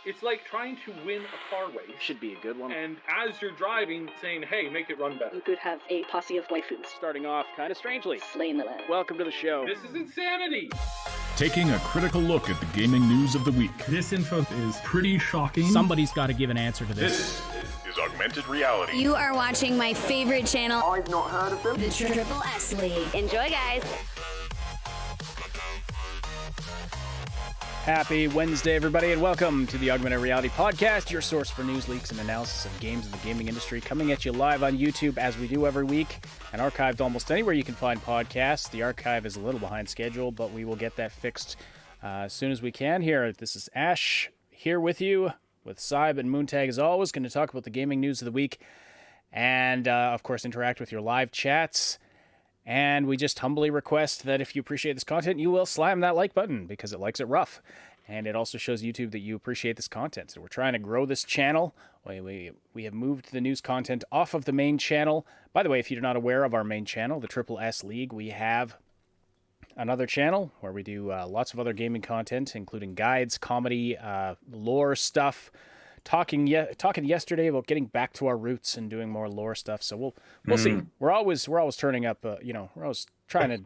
It's like trying to win a car race. Should be a good one. And as you're driving, saying, hey, make it run better. You could have a posse of waifus. Starting off kind of strangely. Slaying the land. Welcome to the show. This is insanity. Taking a critical look at the gaming news of the week. This info is pretty shocking. Somebody's got to give an answer to this. Is augmented reality. You are watching my favorite channel. I've not heard of them. The Triple S League. Enjoy, guys. Happy Wednesday, everybody, and welcome to the Augmented Reality Podcast, your source for news, leaks, and analysis of games in the gaming industry, coming at you live on YouTube as we do every week, and archived almost anywhere you can find podcasts. The archive is a little behind schedule, but we will get that fixed as soon as we can here. This is Ash here with you, with Saib and Moontag as always, going to talk about the gaming news of the week, and of course interact with your live chats. And we just humbly request that if you appreciate this content, you will slam that like button because it likes it rough. And it also shows YouTube that you appreciate this content. So we're trying to grow this channel. We have moved the news content off of the main channel. By the way, if you're not aware of our main channel, the Triple S League, we have another channel where we do lots of other gaming content, including guides, comedy, lore stuff. Talking yesterday about getting back to our roots and doing more lore stuff. So we'll see. We're always turning up. We're always trying to.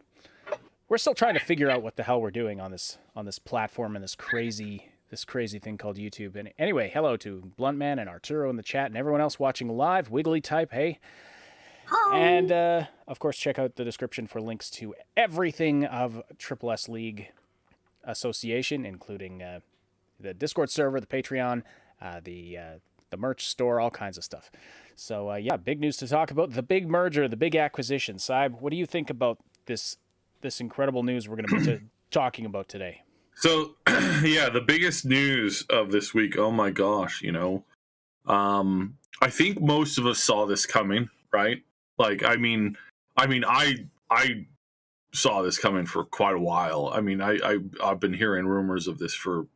We're still trying to figure out what the hell we're doing on this platform and this crazy thing called YouTube. And anyway, hello to Bluntman and Arturo in the chat and everyone else watching live. Wiggly type, hey. Hi. And of course, check out the description for links to everything of Triple S League Association, including the Discord server, the Patreon. The merch store, all kinds of stuff. So, big news to talk about. The big merger, the big acquisition. Saib, what do you think about this incredible news we're going to be talking about today? So, the biggest news of this week, oh my gosh, I think most of us saw this coming, right? Like, I mean, I saw this coming for quite a while. I mean, I've been hearing rumors of this for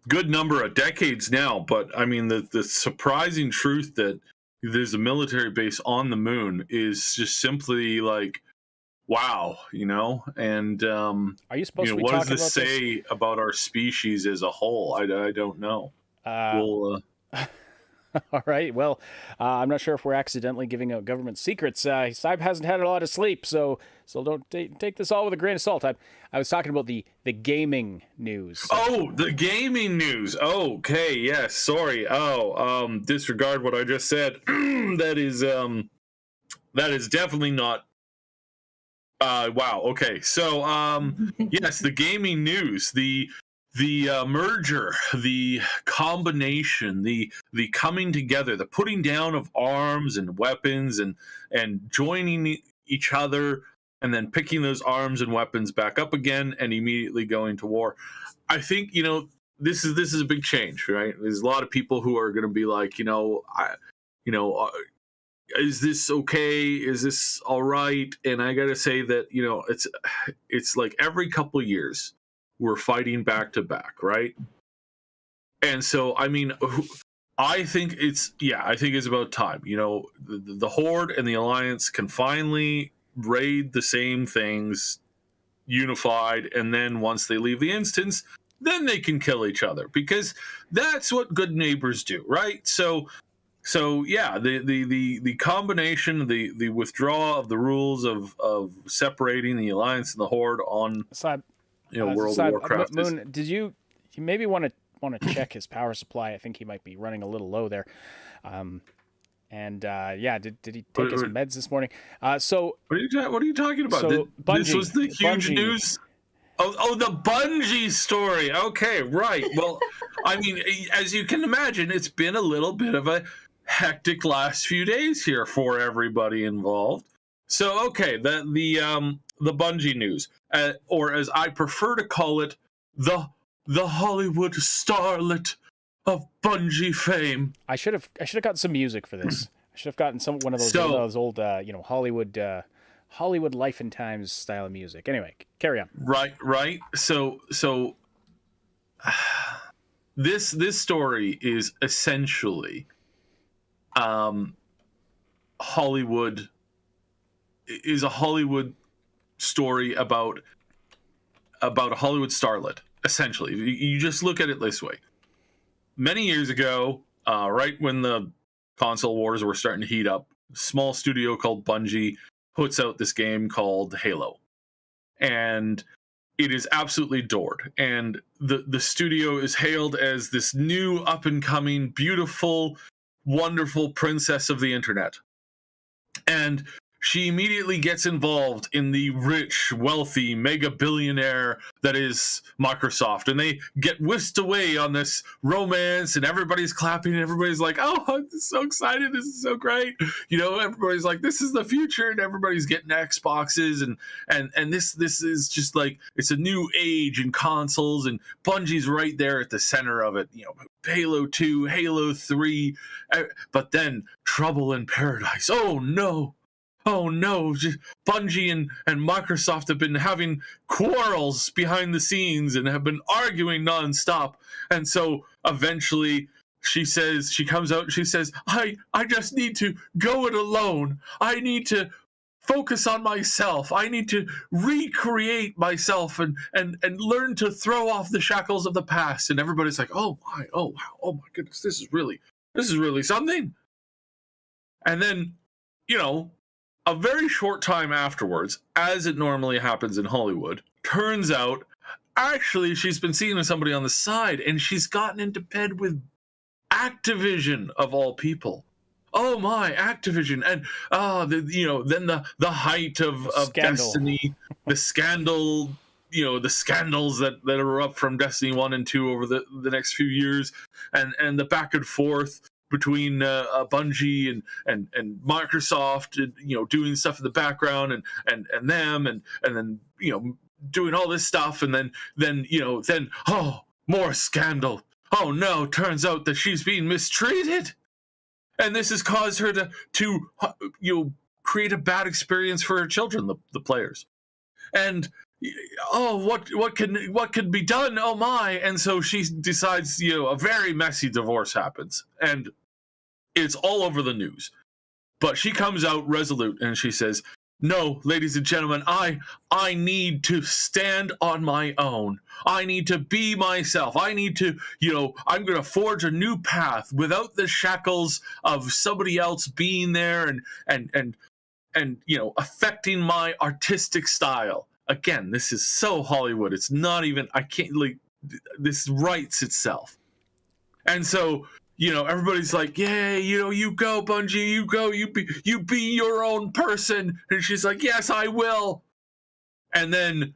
good number of decades now, but I mean the surprising truth that there's a military base on the moon is just simply like, wow, and are you supposed to be what talking does this say about our species as a whole? I don't know. All right. Well, I'm not sure if we're accidentally giving out government secrets. Saib hasn't had a lot of sleep, so don't take this all with a grain of salt. I was talking about the gaming news. Oh, the gaming news. Okay. Yes. Sorry. Disregard what I just said. That is definitely not. Wow. Okay. So, yes, the gaming news, the merger, the combination, the coming together, the putting down of arms and weapons and joining each other and then picking those arms and weapons back up again and immediately going to war. I think, this is a big change, right? There's a lot of people who are going to be like, is this okay? Is this all right? And I got to say that, it's like every couple of years, we're fighting back to back, right? And so, I mean, I think it's about time. The Horde and the Alliance can finally raid the same things unified, and then once they leave the instance, then they can kill each other, because that's what good neighbors do, right? So yeah, the combination, the withdrawal of the rules of separating the Alliance and the Horde on World of Warcraft. Moon, did you maybe want to check his power supply? I think he might be running a little low there. Did he take his meds this morning? So what are you talking about? So this was the huge news. Oh, the Bungie story. Okay, right. Well, I mean, as you can imagine, it's been a little bit of a hectic last few days here for everybody involved. So, okay, the Bungie news, or as I prefer to call it, the Hollywood starlet of Bungie fame. I should have gotten some music for this. I should have gotten one of those old Hollywood Life and Times style of music. Anyway, carry on. Right. So this story is essentially Hollywood is a Hollywood story about a Hollywood starlet essentially. You just look at it this way. Many years ago, right when the console wars were starting to heat up, a small studio called Bungie puts out this game called Halo. And it is absolutely adored. And the studio is hailed as this new up-and-coming, beautiful, wonderful princess of the internet. And she immediately gets involved in the rich, wealthy, mega billionaire that is Microsoft. And they get whisked away on this romance, and everybody's clapping, and everybody's like, oh, I'm so excited. This is so great. You know, everybody's like, this is the future, and everybody's getting Xboxes. And this is just like, it's a new age in consoles, and Bungie's right there at the center of it. You know, Halo 2, Halo 3, but then Trouble in Paradise. Oh, no. Oh no, Bungie and Microsoft have been having quarrels behind the scenes and have been arguing nonstop. And so eventually she comes out and she says, I just need to go it alone. I need to focus on myself. I need to recreate myself and learn to throw off the shackles of the past. And everybody's like, oh my, oh wow, oh my goodness, this is really something. And then, you know, a very short time afterwards, as it normally happens in Hollywood, turns out actually she's been seeing somebody on the side, and she's gotten into bed with Activision of all people. Oh my, Activision. And then the height of Destiny, the scandal, you know, the scandals that are up from Destiny 1 and 2 over the next few years, and the back and forth between Bungie and Microsoft, you know, doing stuff in the background, and them, and then, you know, doing all this stuff, and then oh, more scandal. Oh no, turns out that she's being mistreated, and this has caused her to you know, create a bad experience for her children, the players, and oh, what can be done? Oh my. And so she decides, you know, a very messy divorce happens, and it's all over the news. But she comes out resolute and she says, no, ladies and gentlemen, I need to stand on my own. I need to be myself. I need to, you know, I'm going to forge a new path without the shackles of somebody else being there and you know, affecting my artistic style. Again, this is so Hollywood. It's not even, I can't, like, this writes itself. And so, you know, everybody's like, yeah, you know, you go, Bungie, you go, you be your own person. And she's like, yes, I will. And then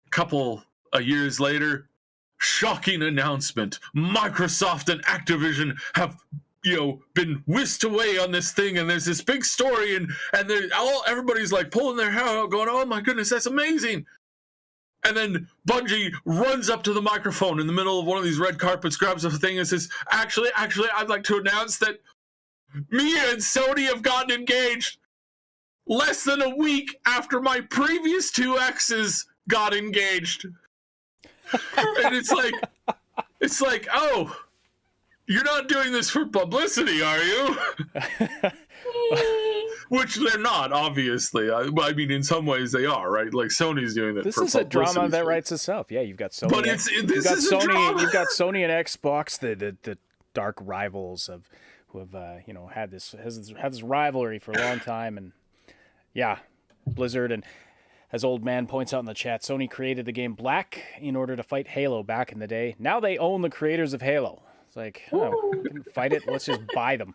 a couple of years later, shocking announcement. Microsoft and Activision have, you know, been whisked away on this thing, and there's this big story, and everybody's like pulling their hair out, going, oh my goodness, that's amazing. And then Bungie runs up to the microphone in the middle of one of these red carpets, grabs a thing and says, actually, I'd like to announce that me and Sony have gotten engaged less than a week after my previous two exes got engaged. And it's like, oh, you're not doing this for publicity, are you? Which they're not, obviously. I mean, in some ways they are, right? Like Sony's doing it. This for is a drama publicity. that writes itself. Yeah, you've got Sony. But You've got Sony and Xbox, the dark rivals who have you know, had this rivalry for a long time, and yeah, Blizzard, and as Old Man points out in the chat, Sony created the game Black in order to fight Halo back in the day. Now they own the creators of Halo. It's like, oh, we can fight it. Let's just buy them.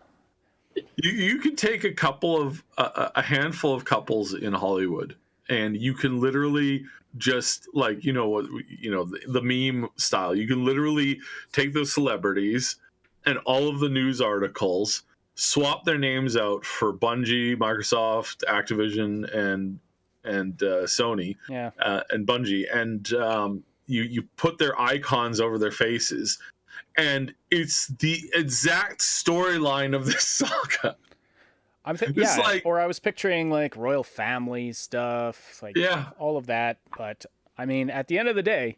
You can take a couple of a handful of couples in Hollywood, and you can literally just, like, you know what, you know, the meme style. You can literally take those celebrities and all of the news articles, swap their names out for Bungie, Microsoft, Activision, and Sony, yeah, and Bungie, and you put their icons over their faces. And it's the exact storyline of this saga. Or I was picturing like royal family stuff, like all of that. But I mean, at the end of the day,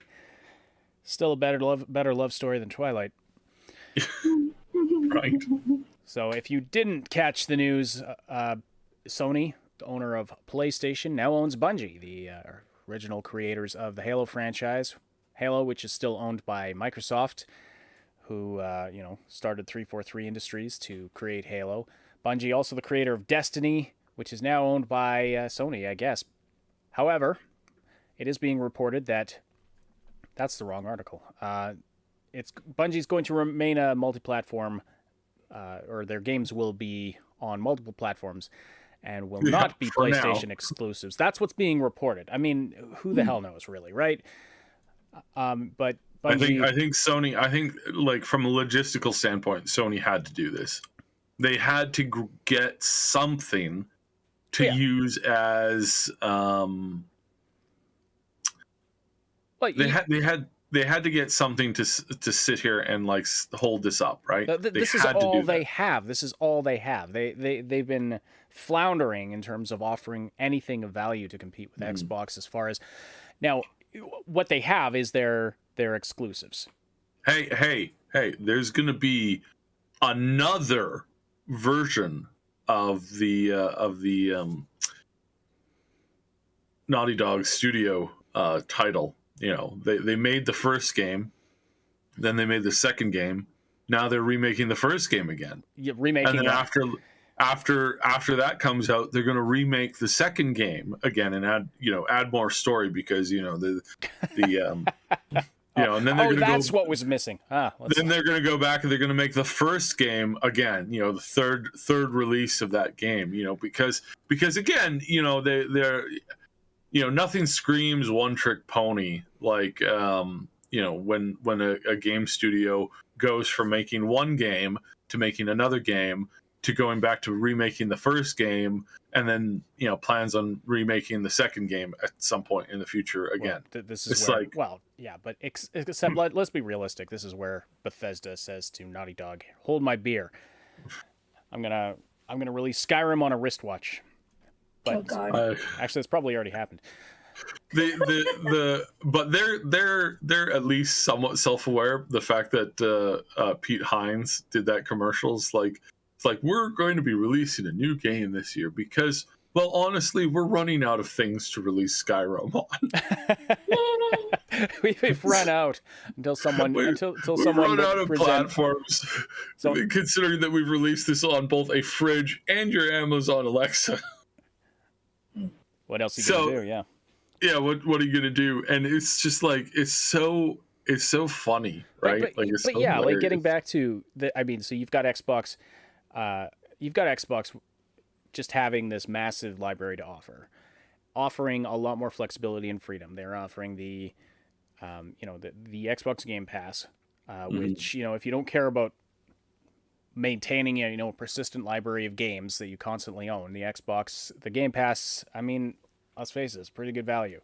still a better love story than Twilight. Right. So if you didn't catch the news, Sony, the owner of PlayStation, now owns Bungie, the original creators of the Halo franchise. Halo, which is still owned by Microsoft, who started 343 Industries to create Halo. Bungie, also the creator of Destiny, which is now owned by Sony, I guess. However, it is being reported that that's the wrong article. Bungie's going to remain a multi-platform, or their games will be on multiple platforms and will not be PlayStation exclusives. That's what's being reported. I mean, who the hell knows, really, right? But Bungie, I think Sony. I think, like, from a logistical standpoint, Sony had to do this. They had to get something to use as. They had to get something to sit here and, like, hold this up, right? This is all they have. This is all they have. They've been floundering in terms of offering anything of value to compete with Xbox. As far as now, what they have is their exclusives. Hey! There's going to be another version of the Naughty Dog Studio title. You know, they made the first game, then they made the second game. Now they're remaking the first game again. Yeah, remaking. And then after that comes out, they're going to remake the second game again and add more story because and then that's what was missing. Then they're going to go back and they're going to make the first game again. You know, the third release of that game. You know, because again, they're. Nothing screams one-trick pony like, when a game studio goes from making one game to making another game to going back to remaking the first game and then, plans on remaking the second game at some point in the future again. Well, this is but except let's be realistic. This is where Bethesda says to Naughty Dog, hold my beer. I'm going to release Skyrim on a wristwatch. But, oh God! Actually, it's probably already happened. But they're at least somewhat self-aware. The fact that Pete Hines did that commercial is like, it's like, we're going to be releasing a new game this year because, well, honestly, we're running out of things to release Skyrim on. We've run out until someone we've run out of platforms. So, considering that we've released this on both a fridge and your Amazon Alexa. What else are you gonna do? Yeah. What are you gonna do? And it's just like it's so funny, right? Like getting back to so you've got Xbox, just having this massive library to offering a lot more flexibility and freedom. They're offering the Xbox Game Pass, which if you don't care about maintaining a persistent library of games that you constantly own, the Game Pass, I mean, let's face it, it's pretty good value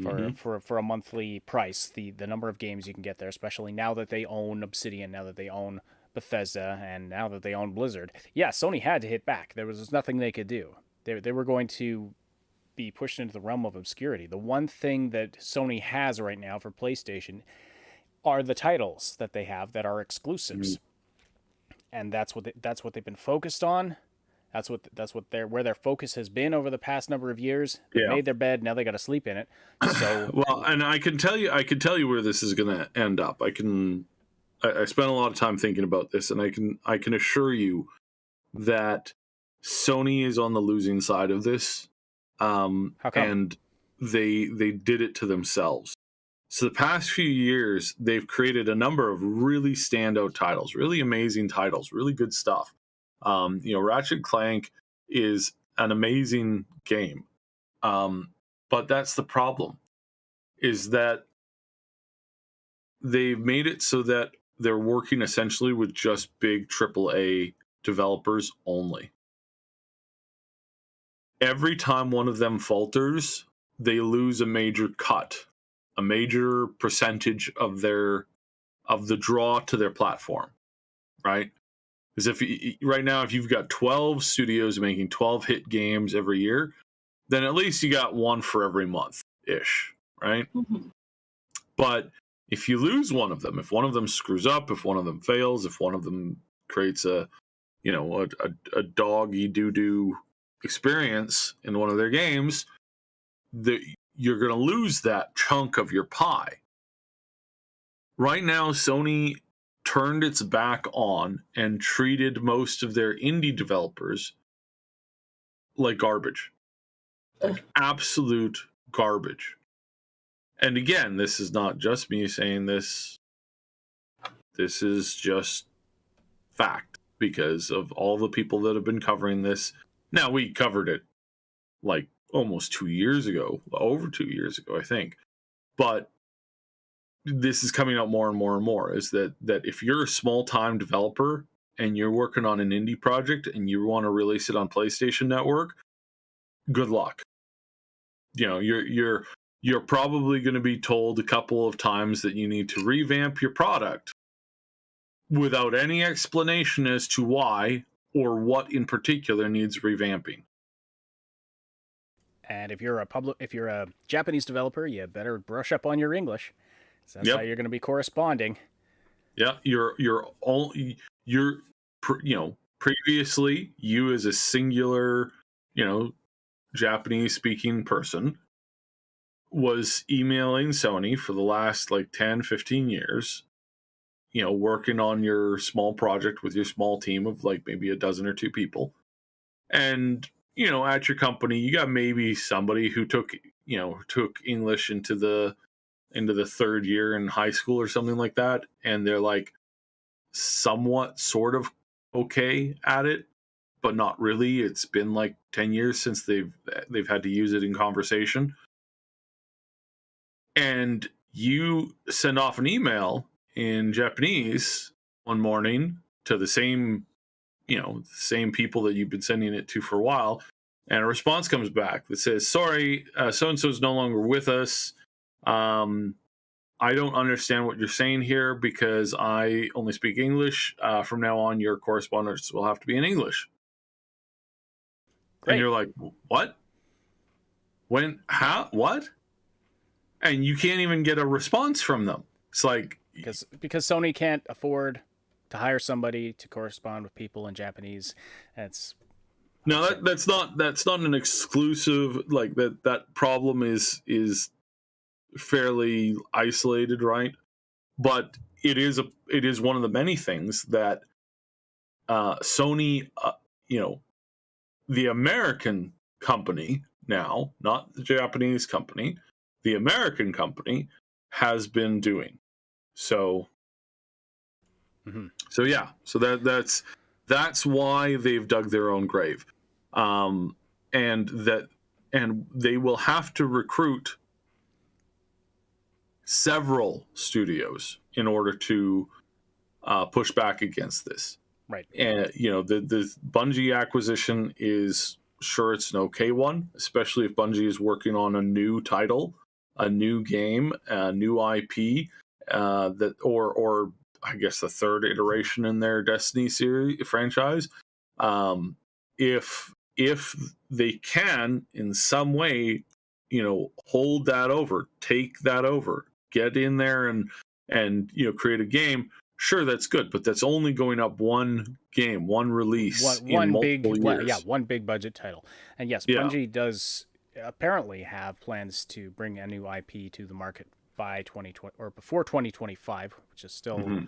for a monthly price. The number of games you can get there, especially now that they own Obsidian, now that they own Bethesda, and now that they own Blizzard. Yeah, Sony had to hit back. There was nothing they could do. They were going to be pushed into the realm of obscurity. The one thing that Sony has right now for PlayStation are the titles that they have that are exclusives. And that's what they've been focused on. That's where their focus has been over the past number of years. They made their bed, now they got to sleep in it. So well, and I can tell you where this is going to end up. I spent a lot of time thinking about this, and I can assure you that Sony is on the losing side of this. How come? And they did it to themselves. So the past few years, they've created a number of really standout titles, really amazing titles, really good stuff. Ratchet & Clank is an amazing game. But that's the problem, is that they've made it so that they're working essentially with just big AAA developers only. Every time one of them falters, they lose a major cut, a major percentage of the draw to their platform, right? Because right now, if you've got 12 studios making 12 hit games every year, then at least you got one for every month-ish, right? Mm-hmm. But if you lose one of them, if one of them screws up, if one of them fails, if one of them creates a doggy doo-doo experience in one of their games, you're going to lose that chunk of your pie. right now, Sony turned its back on and treated most of their indie developers like garbage. Like absolute garbage. And again, this is not just me saying this. This is just fact because of all the people that have been covering this. Now, we covered it like almost 2 years ago, over 2 years ago, I think. But this is coming out more and more and more, is that if you're a small-time developer and you're working on an indie project and you want to release it on PlayStation Network, good luck. You know, you're probably going to be told a couple of times that you need to revamp your product without any explanation as to why or what in particular needs revamping. And if you're a Japanese developer, you better brush up on your English. So that's how you're going to be corresponding. Yeah, previously you as a singular, Japanese speaking person was emailing Sony for the last like 10, 15 years, working on your small project with your small team of like maybe a dozen or two people. And, at your company, you got maybe somebody who took English into the third year in high school or something like that. And they're like somewhat sort of okay at it, but not really. It's been like 10 years since they've had to use it in conversation. And you send off an email in Japanese one morning to the same people that you've been sending it to for a while, and a response comes back that says, sorry, so-and-so is no longer with us. I don't understand what you're saying here because I only speak English. From now on, your correspondence will have to be in English. Great. And you're like, what? When? How? What? And you can't even get a response from them. It's like... Because Sony can't afford to hire somebody to correspond with people in Japanese. That's not an exclusive, like that problem is fairly isolated, right? But it is one of the many things that Sony, the American company now, not the Japanese company, the American company has been doing. So that's why they've dug their own grave, and they will have to recruit several studios in order to push back against this. Right. And the Bungie acquisition is sure it's an okay one, especially if Bungie is working on a new title, a new game, a new IP. Or I guess the third iteration in their Destiny series franchise. If they can in some way, hold that over, take that over, get in there and create a game. Sure, that's good, but that's only going up one game, one release, one big budget title. And yes, Bungie does apparently have plans to bring a new IP to the market by 2020 or before 2025, which is still,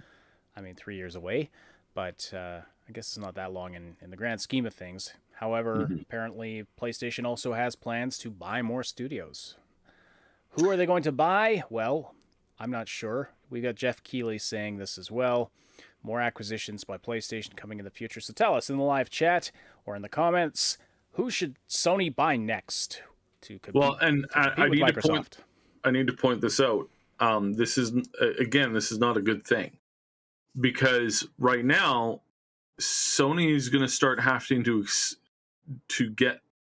3 years away, but I guess it's not that long in the grand scheme of things. However, apparently PlayStation also has plans to buy more studios. Who are they going to buy? Well, I'm not sure. We got Jeff Keighley saying this as well. More acquisitions by PlayStation coming in the future. So tell us in the live chat or in the comments, who should Sony buy next to compete, I need Microsoft? I need to point this out. This is not a good thing, because right now Sony is going to start having to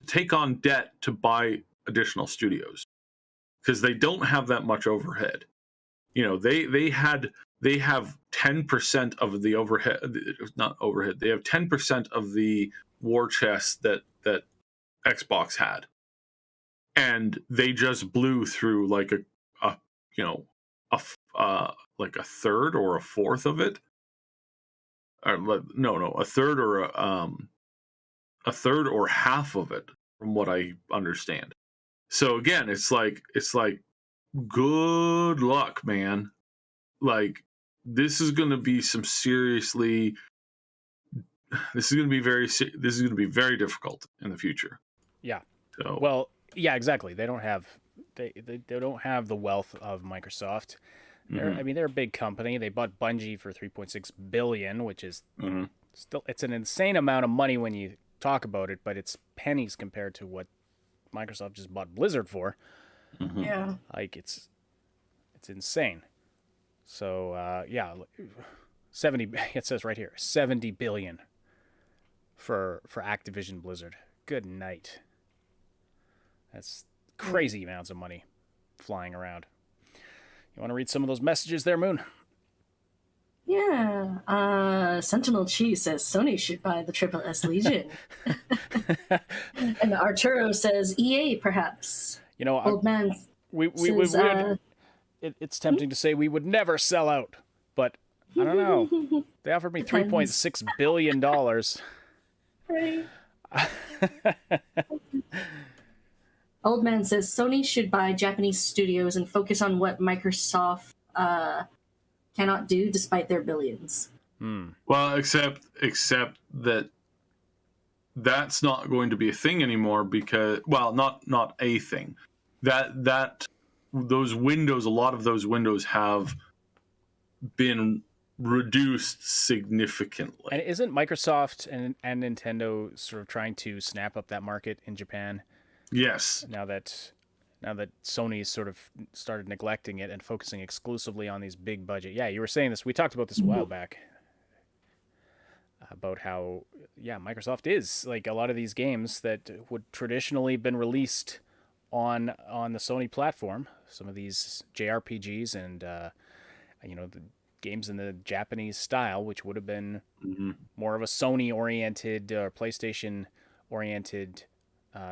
take on debt to buy additional studios because they don't have that much overhead. They have 10% of the overhead, not overhead. They have 10% of the war chest that Xbox had. And they just blew through like a third or a fourth of it. A third or half of it, from what I understand. So again, it's like good luck, man. like this is going to be this is going to be very difficult in the future. Yeah. So, Well, yeah, exactly. They don't have the wealth of Microsoft. I mean, they're a big company. They bought Bungie for $3.6 billion, which is still, it's an insane amount of money when you talk about it, but it's pennies compared to what Microsoft just bought Blizzard for. Yeah. Like it's insane. So yeah, 70. It says right here, 70 billion for Activision Blizzard. Good night. That's crazy amounts of money flying around. You want to read some of those messages there, Moon? Yeah. Sentinel Chi says Sony should buy the Triple S Legion. And Arturo says EA, perhaps. You know, Old man says, it's tempting to say we would never sell out, but I don't know. They offered me $3.6 billion. Right. Old man says Sony should buy Japanese studios and focus on what Microsoft cannot do despite their billions. well, except that that's not going to be a thing anymore because, well, not a thing. That those windows, a lot of those windows have been reduced significantly. And isn't Microsoft and Nintendo sort of trying to snap up that market in Japan? Yes. Now that Sony's sort of started neglecting it and focusing exclusively on these big budget. Yeah, you were saying this. We talked about this a while back about how, yeah, Microsoft is like a lot of these games that would traditionally been released on the Sony platform. Some of these JRPGs and the games in the Japanese style, which would have been more of a Sony-oriented or PlayStation-oriented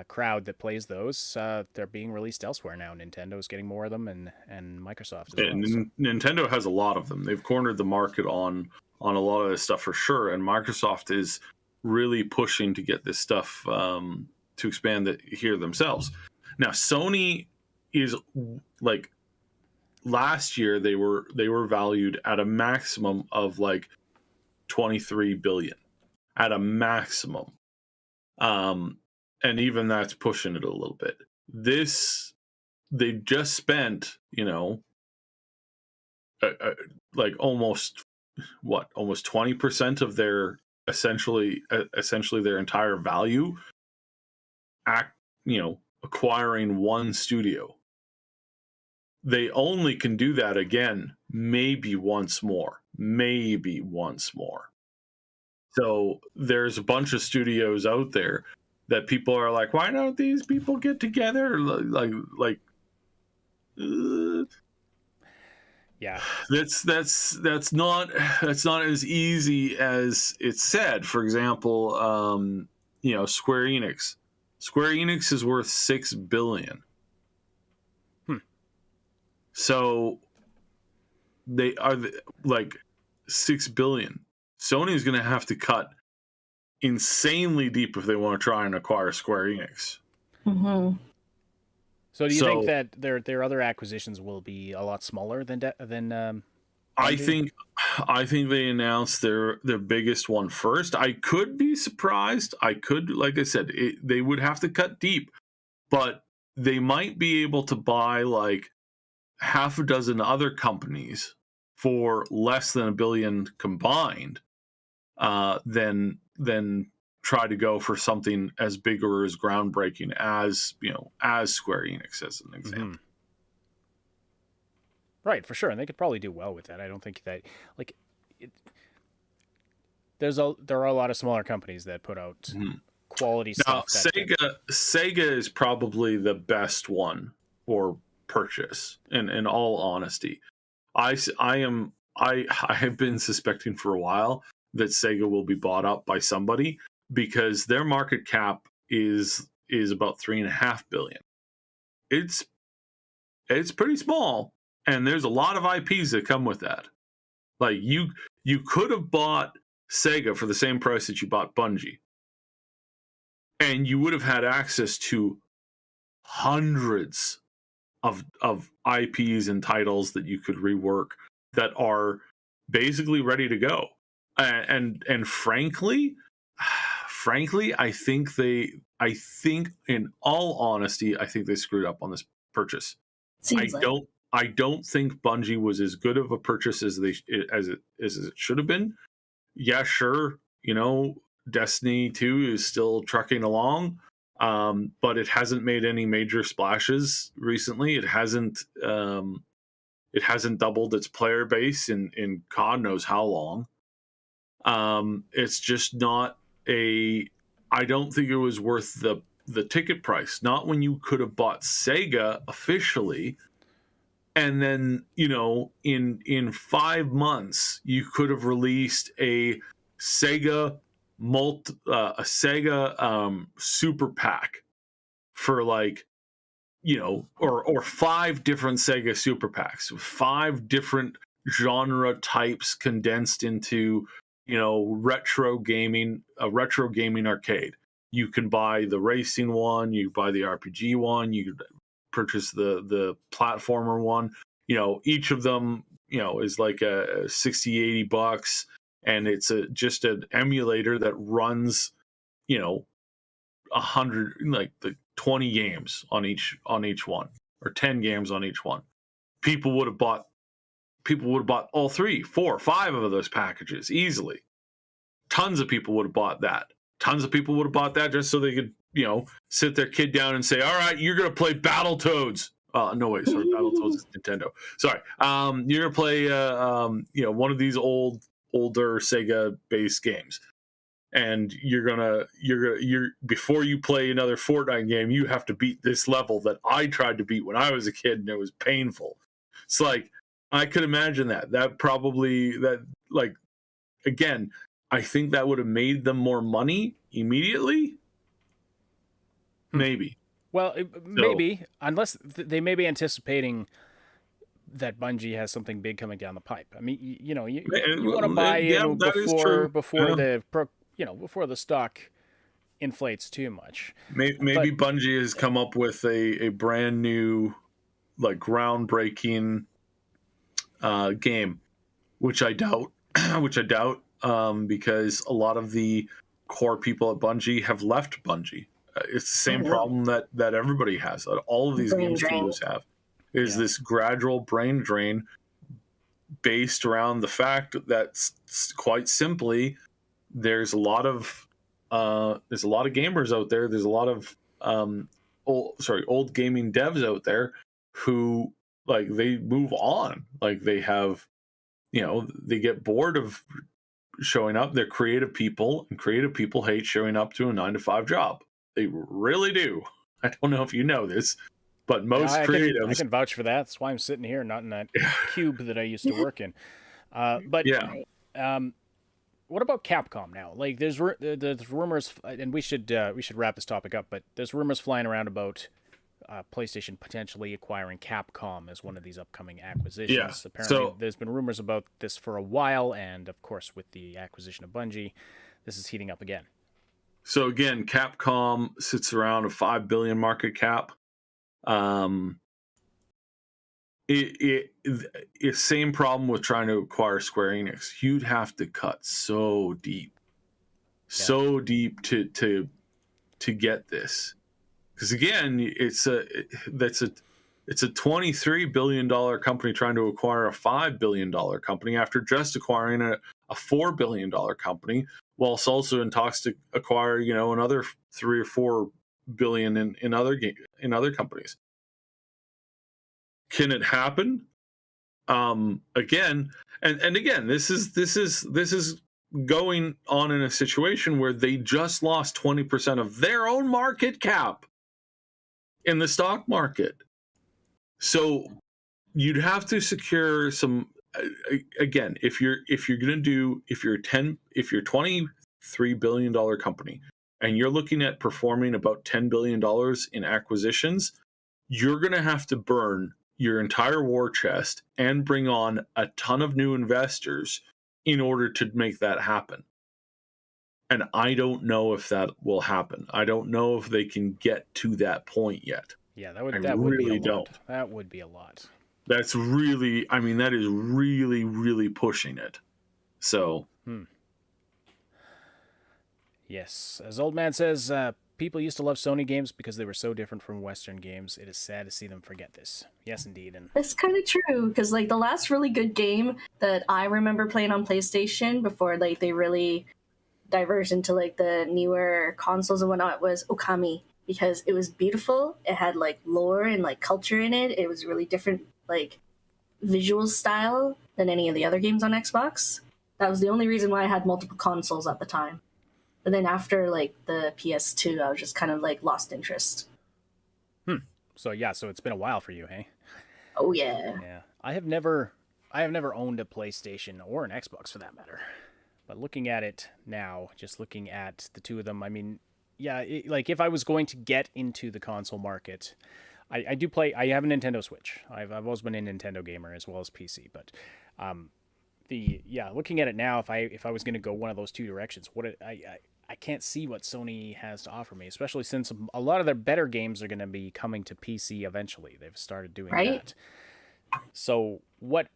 crowd that plays those, they're being released elsewhere now. Nintendo's getting more of them, and Microsoft as well. So. Nintendo has a lot of them. They've cornered the market on a lot of this stuff for sure, and Microsoft is really pushing to get this stuff to expand it here themselves. Now, Sony is like last year they were valued at a maximum of like $23 billion at a maximum. And even that's pushing it a little bit. They just spent, like almost 20% of their essentially their entire value acquiring one studio. They only can do that again maybe once more. So there's a bunch of studios out there that people are like, why don't these people get together? Yeah, that's not as easy as it's said. For example, Square Enix. Square Enix is worth $6 billion. So they are like $6 billion. Sony's going to have to cut insanely deep if they want to try and acquire Square Enix. Mm-hmm. So do you think that their other acquisitions will be a lot smaller than I think they announced their biggest one first. I could be surprised. Like I said, they would have to cut deep, but they might be able to buy like half a dozen other companies for less than $1 billion combined, then try to go for something as big or as groundbreaking as Square Enix, as an example. Mm-hmm. Right, for sure, and they could probably do well with that. I don't think that there are a lot of smaller companies that put out quality now, stuff. Sega is probably the best one for purchase. In all honesty, I have been suspecting for a while that Sega will be bought up by somebody because their market cap is about $3.5 billion. It's pretty small, and there's a lot of IPs that come with that. Like you could have bought Sega for the same price that you bought Bungie, and you would have had access to hundreds of IPs and titles that you could rework that are basically ready to go. And frankly, I think in all honesty, I think they screwed up on this purchase. Seems like. I don't think Bungie was as good of a purchase as it should have been. Yeah, sure, Destiny 2 is still trucking along, but it hasn't made any major splashes recently. It hasn't doubled its player base in God knows how long. It's just not I don't think it was worth the ticket price. Not when you could have bought Sega officially, and then in 5 months you could have released a Sega super pack for or 5 different Sega super packs with 5 different genre types condensed into retro gaming arcade. You can buy the racing one, you buy the RPG one, you purchase the platformer one. Each of them is like a $60-$80, and it's just an emulator that runs 100, like the 20 games on each one, or 10 games on each one. People would have bought all 3, 4, 5 of those packages easily. Tons of people would have bought that. Tons of people would have bought that just so they could sit their kid down and say, all right, you're gonna play Battletoads. No, wait, sorry, Battletoads is Nintendo. Sorry. You're gonna play one of these older Sega based games, and you're before you play another Fortnite game, you have to beat this level that I tried to beat when I was a kid, and it was painful. It's like, I could imagine again, I think that would have made them more money immediately. Maybe. Well, maybe, unless they may be anticipating that Bungie has something big coming down the pipe. I mean, you want to buy in before the stock inflates too much. Maybe Bungie has come up with a brand new, groundbreaking game, which I doubt. Because a lot of the core people at Bungie have left Bungie. It's the same problem that everybody has, that all of these game studios have, is this gradual brain drain based around the fact that, quite simply, there's a lot of gamers out there. There's a lot of old gaming devs out there who they move on. They have, they get bored of showing up. They're creative people, and creative people hate showing up to a 9-to-5 job. They really do. I don't know if you know this, but most creatives... I can vouch for that. That's why I'm sitting here, not in that cube that I used to work in. What about Capcom now? There's rumors, and we should wrap this topic up, but there's rumors flying around about PlayStation potentially acquiring Capcom as one of these upcoming acquisitions. Yeah. Apparently, there's been rumors about this for a while, and of course, with the acquisition of Bungie, this is heating up again. So again, Capcom sits around a $5 billion market cap. It's same problem with trying to acquire Square Enix. You'd have to cut so deep to get this. Because again, it's a $23 billion company trying to acquire a $5 billion company after just acquiring a $4 billion company, whilst also in talks to acquire another $3 or $4 billion in other companies. Can it happen? Again, this is going on in a situation where they just lost 20% of their own market cap in the stock market. So you'd have to secure some, again, if you're a $23 billion company and you're looking at performing about $10 billion in acquisitions, you're going to have to burn your entire war chest and bring on a ton of new investors in order to make that happen. And I don't know if that will happen. I don't know if they can get to that point yet. Yeah, that would really be a lot. don't. That would be a lot. That's really, I mean, that is really, really pushing it. So, Yes. As Old Man says, people used to love Sony games because they were so different from Western games. It is sad to see them forget this. Yes, indeed. And It's kind of true, because like the last really good game that I remember playing on PlayStation before like they really diverged into like the newer consoles and whatnot was Okami, because it was beautiful. It had like lore and like culture in it. It was really different like visual style than any of the other games on Xbox. That was the only reason why I had multiple consoles at the time. But then after like the PS2, I was just kind of like lost interest. so it's been a while for you, hey? Oh yeah. Yeah. I have never owned a PlayStation or an Xbox for that matter. But looking at it now, just looking at the two of them, I mean, yeah, like if I was going to get into the console market, I do play. I have a Nintendo Switch. I've always been a Nintendo gamer as well as PC. But looking at it now, if I was going to go one of those two directions, I can't see what Sony has to offer me, especially since a lot of their better games are going to be coming to PC eventually. They've started doing that. So what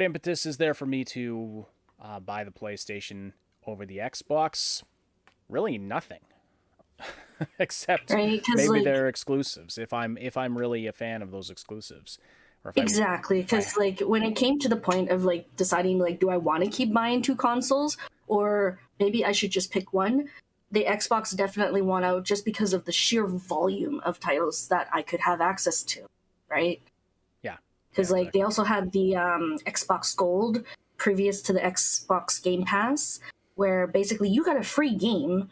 impetus is there for me to buy the PlayStation over the Xbox? Really nothing. Except maybe like, they're exclusives. If I'm really a fan of those exclusives, or if exactly, because like when it came to the point of like deciding like, do I want to keep buying two consoles or maybe I should just pick one? The Xbox definitely won out just because of the sheer volume of titles that I could have access to, right? Yeah, because like they also had the Xbox Gold previous to the Xbox Game Pass, where basically you got a free game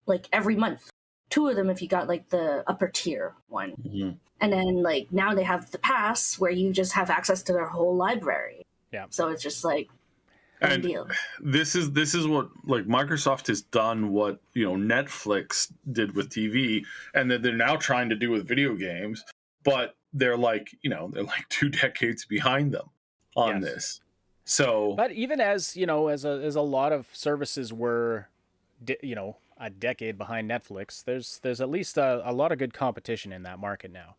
like every month. Two of them if you got like the upper tier one. mm-hmm. And then like now they have the pass where you just have access to their whole library. Yeah. So it's just like and deal. This is what like Microsoft has done what, you know, Netflix did with TV, and that they're now trying to do with video games, but they're like 2 decades behind them on this. So, but even as you know, as a lot of services were, a decade behind Netflix, there's at least a lot of good competition in that market now,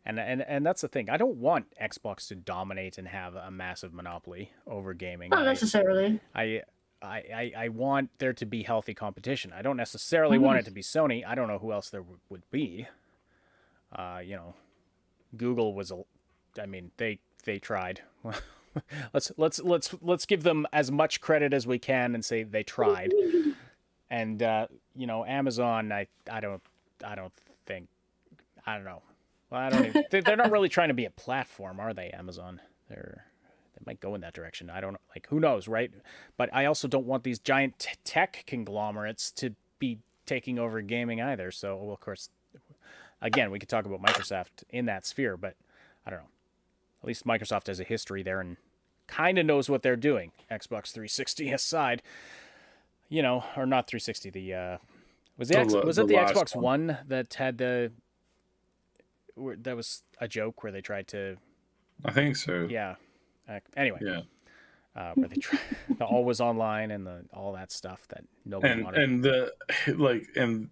and that's the thing. I don't want Xbox to dominate and have a massive monopoly over gaming. Not necessarily. I want there to be healthy competition. I don't necessarily want it to be Sony. I don't know who else there would be. Google was they tried. let's give them as much credit as we can and say they tried. And Amazon, I don't know. Well, I don't even. They're not really trying to be a platform, are they? Amazon, they might go in that direction. I don't know. Like, who knows, right? But I also don't want these giant tech conglomerates to be taking over gaming either. So, well, of course, again, we could talk about Microsoft in that sphere, but I don't know. At least Microsoft has a history there and kind of knows what they're doing. Xbox 360 aside. Or not 360. Was it the Xbox One that had that was a joke where they tried to? I think so. Yeah. Anyway. Yeah. Where they try the always online and all that stuff that nobody wanted. And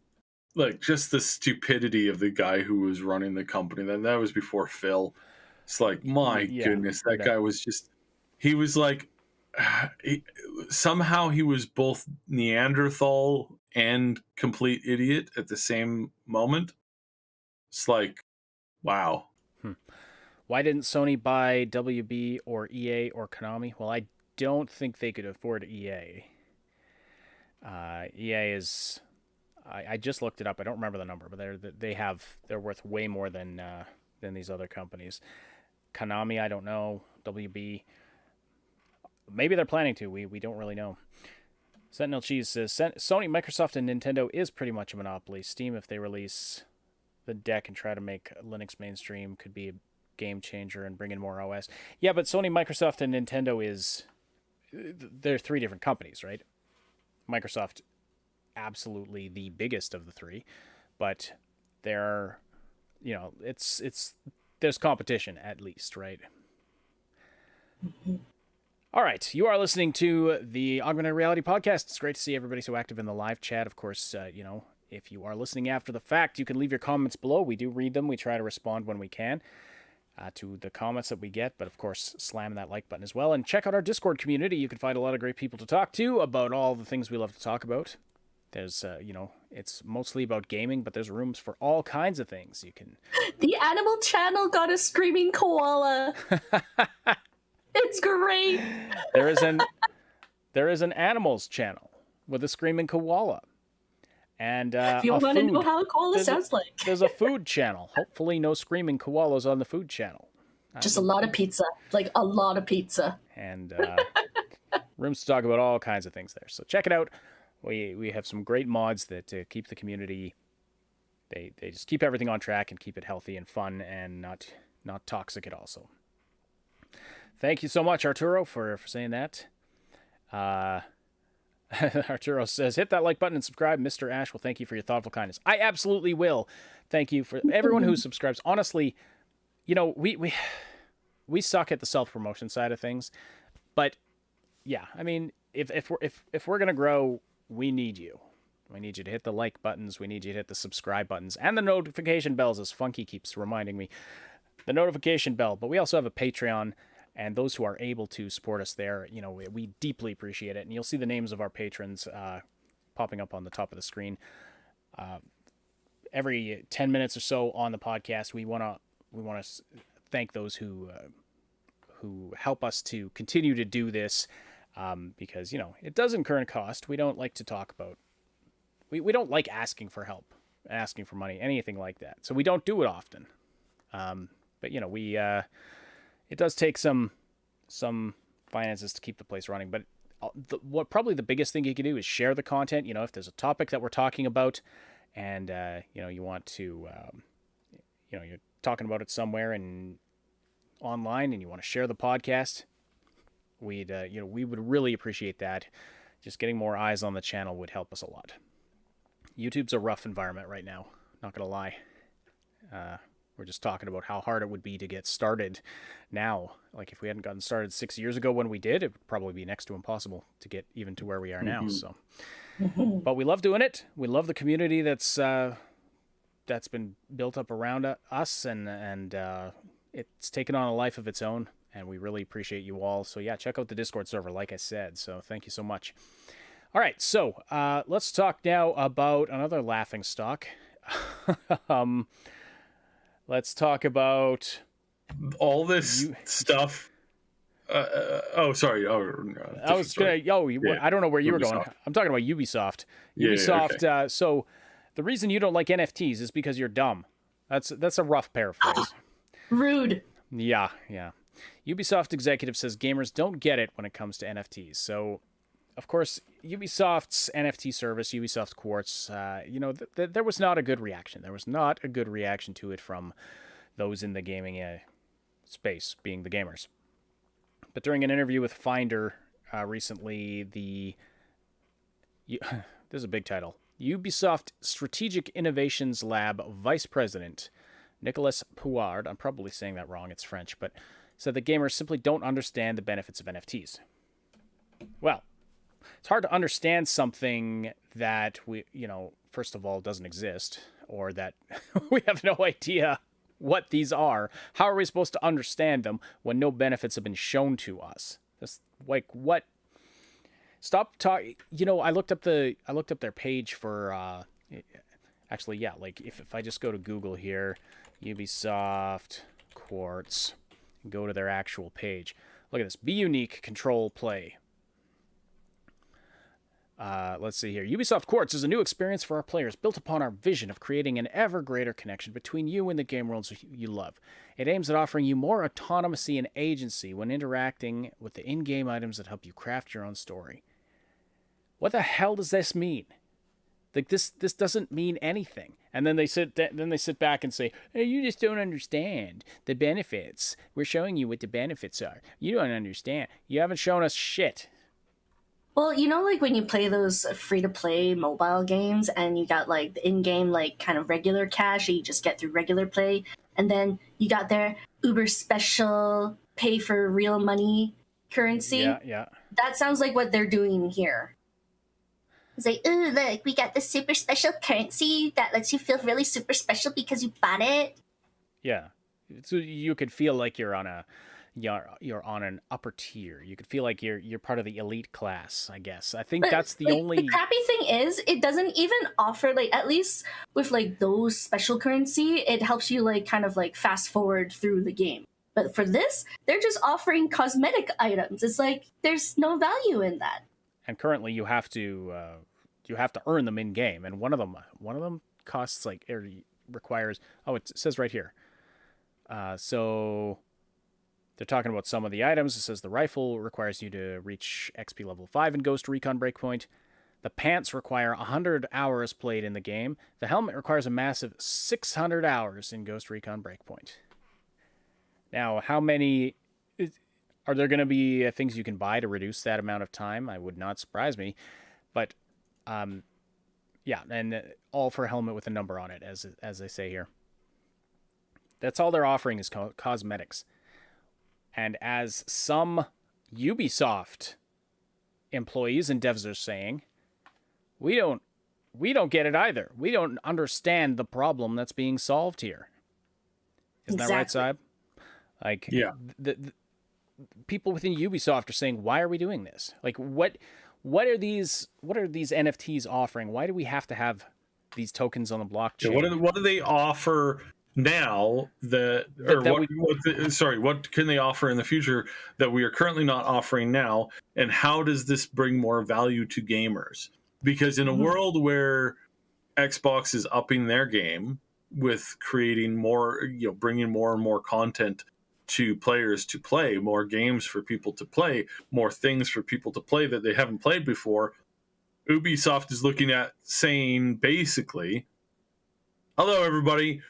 just the stupidity of the guy who was running the company. That was before Phil. It's like, my goodness, that guy was just. He was like. Somehow he was both Neanderthal and complete idiot at the same moment. It's like, wow. Why didn't Sony buy WB or EA or Konami? Well, I don't think they could afford EA. EA is, I just looked it up. I don't remember the number, but they're worth way more than these other companies. Konami, I don't know. WB. Maybe they're planning to. We don't really know. Sentinel Cheese says, Sony, Microsoft, and Nintendo is pretty much a monopoly. Steam, if they release the deck and try to make Linux mainstream, could be a game changer and bring in more OS. Yeah, but Sony, Microsoft, and Nintendo they're 3 different companies, right? Microsoft, absolutely the biggest of the 3, but they're, there's competition at least, right? Mm-hmm. All right, you are listening to the Augmented Reality Podcast. It's great to see everybody so active in the live chat. Of course, if you are listening after the fact, you can leave your comments below. We do read them. We try to respond when we can. to the comments that we get, but of course, slam that like button as well. And check out our Discord community. You can find a lot of great people to talk to about all the things we love to talk about. There's, it's mostly about gaming, but there's rooms for all kinds of things. You can. The Animal Channel got a screaming koala. It's great. There is an animals channel with a screaming koala. And if you want to know how a koala sounds like. There's a food channel. Hopefully no screaming koalas on the food channel. Just a lot of pizza. Like a lot of pizza. And rooms to talk about all kinds of things there. So check it out. We have some great mods that keep the community. They just keep everything on track and keep it healthy and fun and not toxic at all. So thank you so much, Arturo, for saying that. Arturo says, hit that like button and subscribe. Mr. Ash will thank you for your thoughtful kindness. I absolutely will. Thank you for everyone who subscribes. Honestly, we suck at the self-promotion side of things, but yeah, I mean, if we're going to grow, we need you. We need you to hit the like buttons. We need you to hit the subscribe buttons and the notification bells, as Funky keeps reminding me. The notification bell. But we also have a Patreon. And those who are able to support us there, we deeply appreciate it. And you'll see the names of our patrons popping up on the top of the screen. Every 10 minutes or so on the podcast, we want to thank those who help us to continue to do this, because it does incur a cost. We don't like to talk about. We don't like asking for help, asking for money, anything like that. So we don't do it often. But we. It does take some finances to keep the place running, but what probably the biggest thing you can do is share the content. If there's a topic that we're talking about, and you want to, you're talking about it somewhere and online, and you want to share the podcast, we would really appreciate that. Just getting more eyes on the channel would help us a lot. YouTube's a rough environment right now. Not gonna lie. We're just talking about how hard it would be to get started now. Like if we hadn't gotten started 6 years ago when we did, it would probably be next to impossible to get even to where we are now. So, but we love doing it. We love the community that's been built up around us, and it's taken on a life of its own. And we really appreciate you all. So yeah, check out the Discord server, like I said. So thank you so much. All right, so let's talk now about another laughing stock. Let's talk about all this stuff. Sorry. I was gonna. I don't know where you were going. I'm talking about Ubisoft. Ubisoft. Yeah, okay. So the reason you don't like NFTs is because you're dumb. That's a rough paraphrase. Rude. Yeah. Ubisoft executive says gamers don't get it when it comes to NFTs. So, of course, Ubisoft's NFT service, Ubisoft Quartz, there was not a good reaction. There was not a good reaction to it from those in the gaming space, being the gamers. But during an interview with Finder recently, this is a big title, Ubisoft Strategic Innovations Lab Vice President Nicolas Pouard, I'm probably saying that wrong, it's French, but said that gamers simply don't understand the benefits of NFTs. Well, it's hard to understand something that first of all, doesn't exist, or that we have no idea what these are. How are we supposed to understand them when no benefits have been shown to us? That's like what? Stop talking. I looked up their page for. Actually, yeah. Like if I just go to Google here, Ubisoft Quartz, and go to their actual page. Look at this. Be unique. Control. Play. Let's see here. Ubisoft Quartz is a new experience for our players built upon our vision of creating an ever greater connection between you and the game worlds you love. It aims at offering you more autonomy and agency when interacting with the in-game items that help you craft your own story. What the hell does this mean? Like this doesn't mean anything. And then they sit back and say, "Hey, you just don't understand the benefits. We're showing you what the benefits are. You don't understand. You haven't shown us shit." Well, like when you play those free-to-play mobile games and you got like the in-game like kind of regular cash that you just get through regular play, and then you got their uber special pay for real money currency. Yeah. That sounds like what they're doing here. It's like, ooh, look, we got this super special currency that lets you feel really super special because you bought it. Yeah. So you could feel like you're on an upper tier. You could feel like you're part of the elite class, I guess. I think But, that's the like, only. The crappy thing is, it doesn't even offer, like, at least with like those special currency, it helps you like kind of like fast forward through the game. But for this, they're just offering cosmetic items. It's like there's no value in that. And currently, you have to earn them in game, and one of them costs like requires. Oh, it says right here. So they're talking about some of the items. It says the rifle requires you to reach XP level 5 in Ghost Recon Breakpoint. The pants require 100 hours played in the game. The helmet requires a massive 600 hours in Ghost Recon Breakpoint. Now, how many... Are there going to be things you can buy to reduce that amount of time? I would not surprise me. But, yeah, and all for a helmet with a number on it, as they say here. That's all they're offering is cosmetics. And as some Ubisoft employees and devs are saying, we don't get it either. We don't understand the problem that's being solved here. Isn't that right, Saib? Like, yeah. The people within Ubisoft are saying, why are we doing this? Like, what are these NFTs offering? Why do we have to have these tokens on the blockchain? Yeah, what do they offer now what can they offer in the future that we are currently not offering now, and how does this bring more value to gamers? Because in a world where Xbox is upping their game with creating more, bringing more and more content to players to play, more games for people to play, more things for people to play that they haven't played before, Ubisoft is looking at saying basically, hello everybody,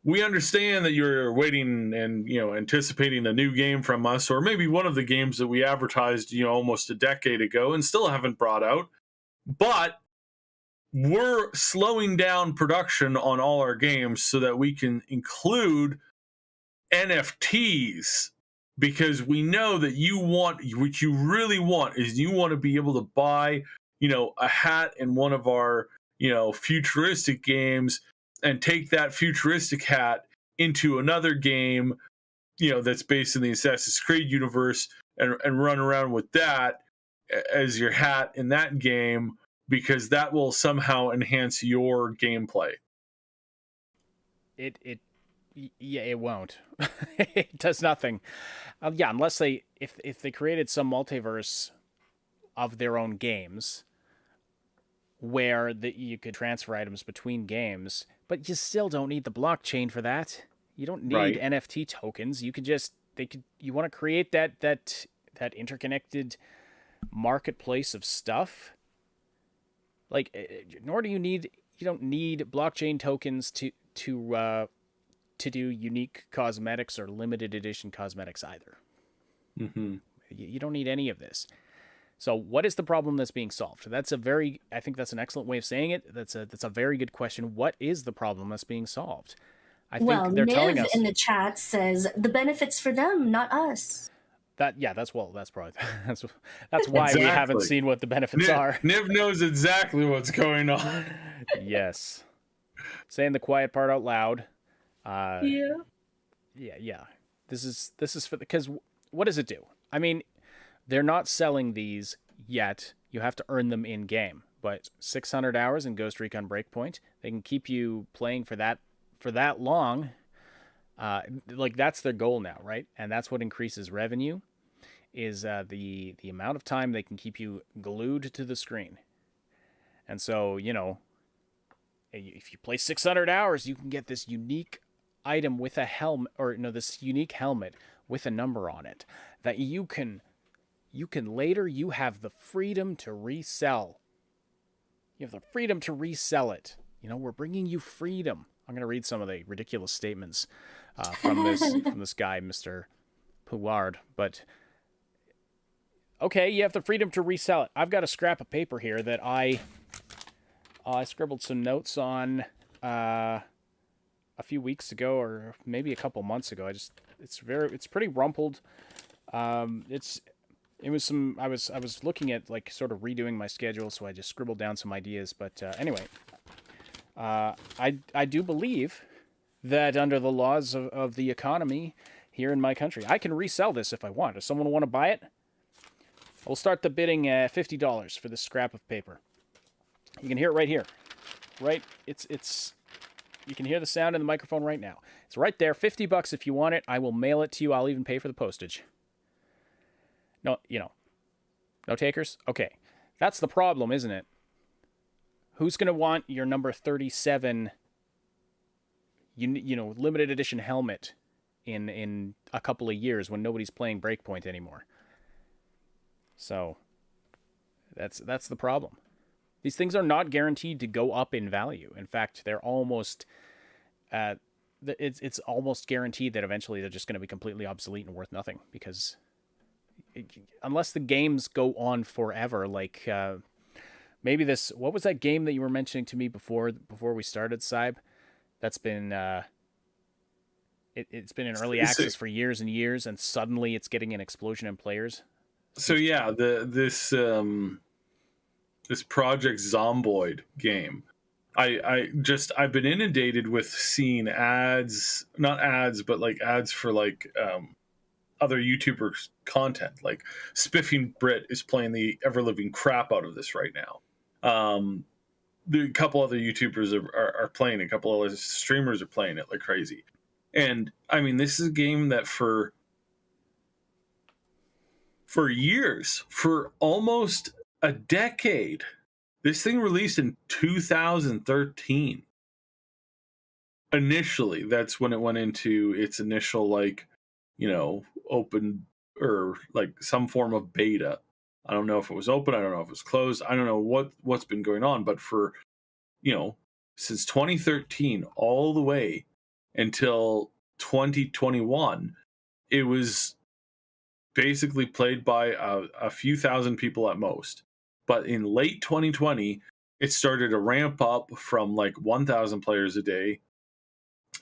we understand that you're waiting and anticipating a new game from us, or maybe one of the games that we advertised almost a decade ago and still haven't brought out, but we're slowing down production on all our games so that we can include NFTs, because we know that what you really want is you want to be able to buy a hat in one of our futuristic games and take that futuristic hat into another game that's based in the Assassin's Creed universe and run around with that as your hat in that game, because that will somehow enhance your gameplay. It won't. It does nothing. Unless if they created some multiverse of their own games where you could transfer items between games, but you still don't need the blockchain for that. You don't need NFT tokens. You could you want to create that interconnected marketplace of stuff. Like, you don't need blockchain tokens to do unique cosmetics or limited edition cosmetics either. Mm-hmm. You don't need any of this. So what is the problem that's being solved? I think that's an excellent way of saying it. That's a very good question. What is the problem that's being solved? I think they're telling us in the chat says the benefits for them, not us. That's probably that's why we haven't seen what the benefits are. Niv knows exactly what's going on. Yes. Saying the quiet part out loud. Yeah. This is for because what does it do? I mean, they're not selling these yet. You have to earn them in game. But 600 hours in Ghost Recon Breakpoint, they can keep you playing for that long. Like, that's their goal now, right? And that's what increases revenue, is the amount of time they can keep you glued to the screen. And so, if you play 600 hours, you can get this unique item with a helmet, this unique helmet with a number on it that you can later, you have the freedom to resell. You have the freedom to resell it. We're bringing you freedom. I'm going to read some of the ridiculous statements from this guy, Mr. Puward. But, okay, you have the freedom to resell it. I've got a scrap of paper here that I scribbled some notes on a few weeks ago, or maybe a couple months ago. It's pretty rumpled. I was looking at, like, sort of redoing my schedule, so I just scribbled down some ideas. But anyway, I do believe that under the laws of the economy here in my country, I can resell this if I want. Does someone want to buy it? We'll start the bidding at $50 for this scrap of paper. You can hear it right here. Right? It's you can hear the sound in the microphone right now. It's right there. $50 if you want it. I will mail it to you. I'll even pay for the postage. No, no takers? Okay. That's the problem, isn't it? Who's going to want your number 37 limited edition helmet in a couple of years when nobody's playing Breakpoint anymore? So that's the problem. These things are not guaranteed to go up in value. In fact, they're almost it's almost guaranteed that eventually they're just going to be completely obsolete and worth nothing, because unless the games go on forever, like maybe this, what was that game that you were mentioning to me before we started, Saib? That's been it's been in early access for years and years, and suddenly it's getting an explosion in players. So yeah, this Project Zomboid game, I've been inundated with seeing ads, not ads, but like ads for like other YouTubers' content. Like Spiffing Brit is playing the ever living crap out of this right now. A couple other YouTubers are playing it. A couple other streamers are playing it like crazy. And I mean, this is a game that for years, for almost a decade, this thing released in 2013. Initially, that's when it went into its initial, like, open or like some form of beta. I don't know if it was open. I don't know if it was closed. I don't know what's been going on, but for, since 2013 all the way until 2021, it was basically played by a few thousand people at most. But in late 2020, it started to ramp up from like 1,000 players a day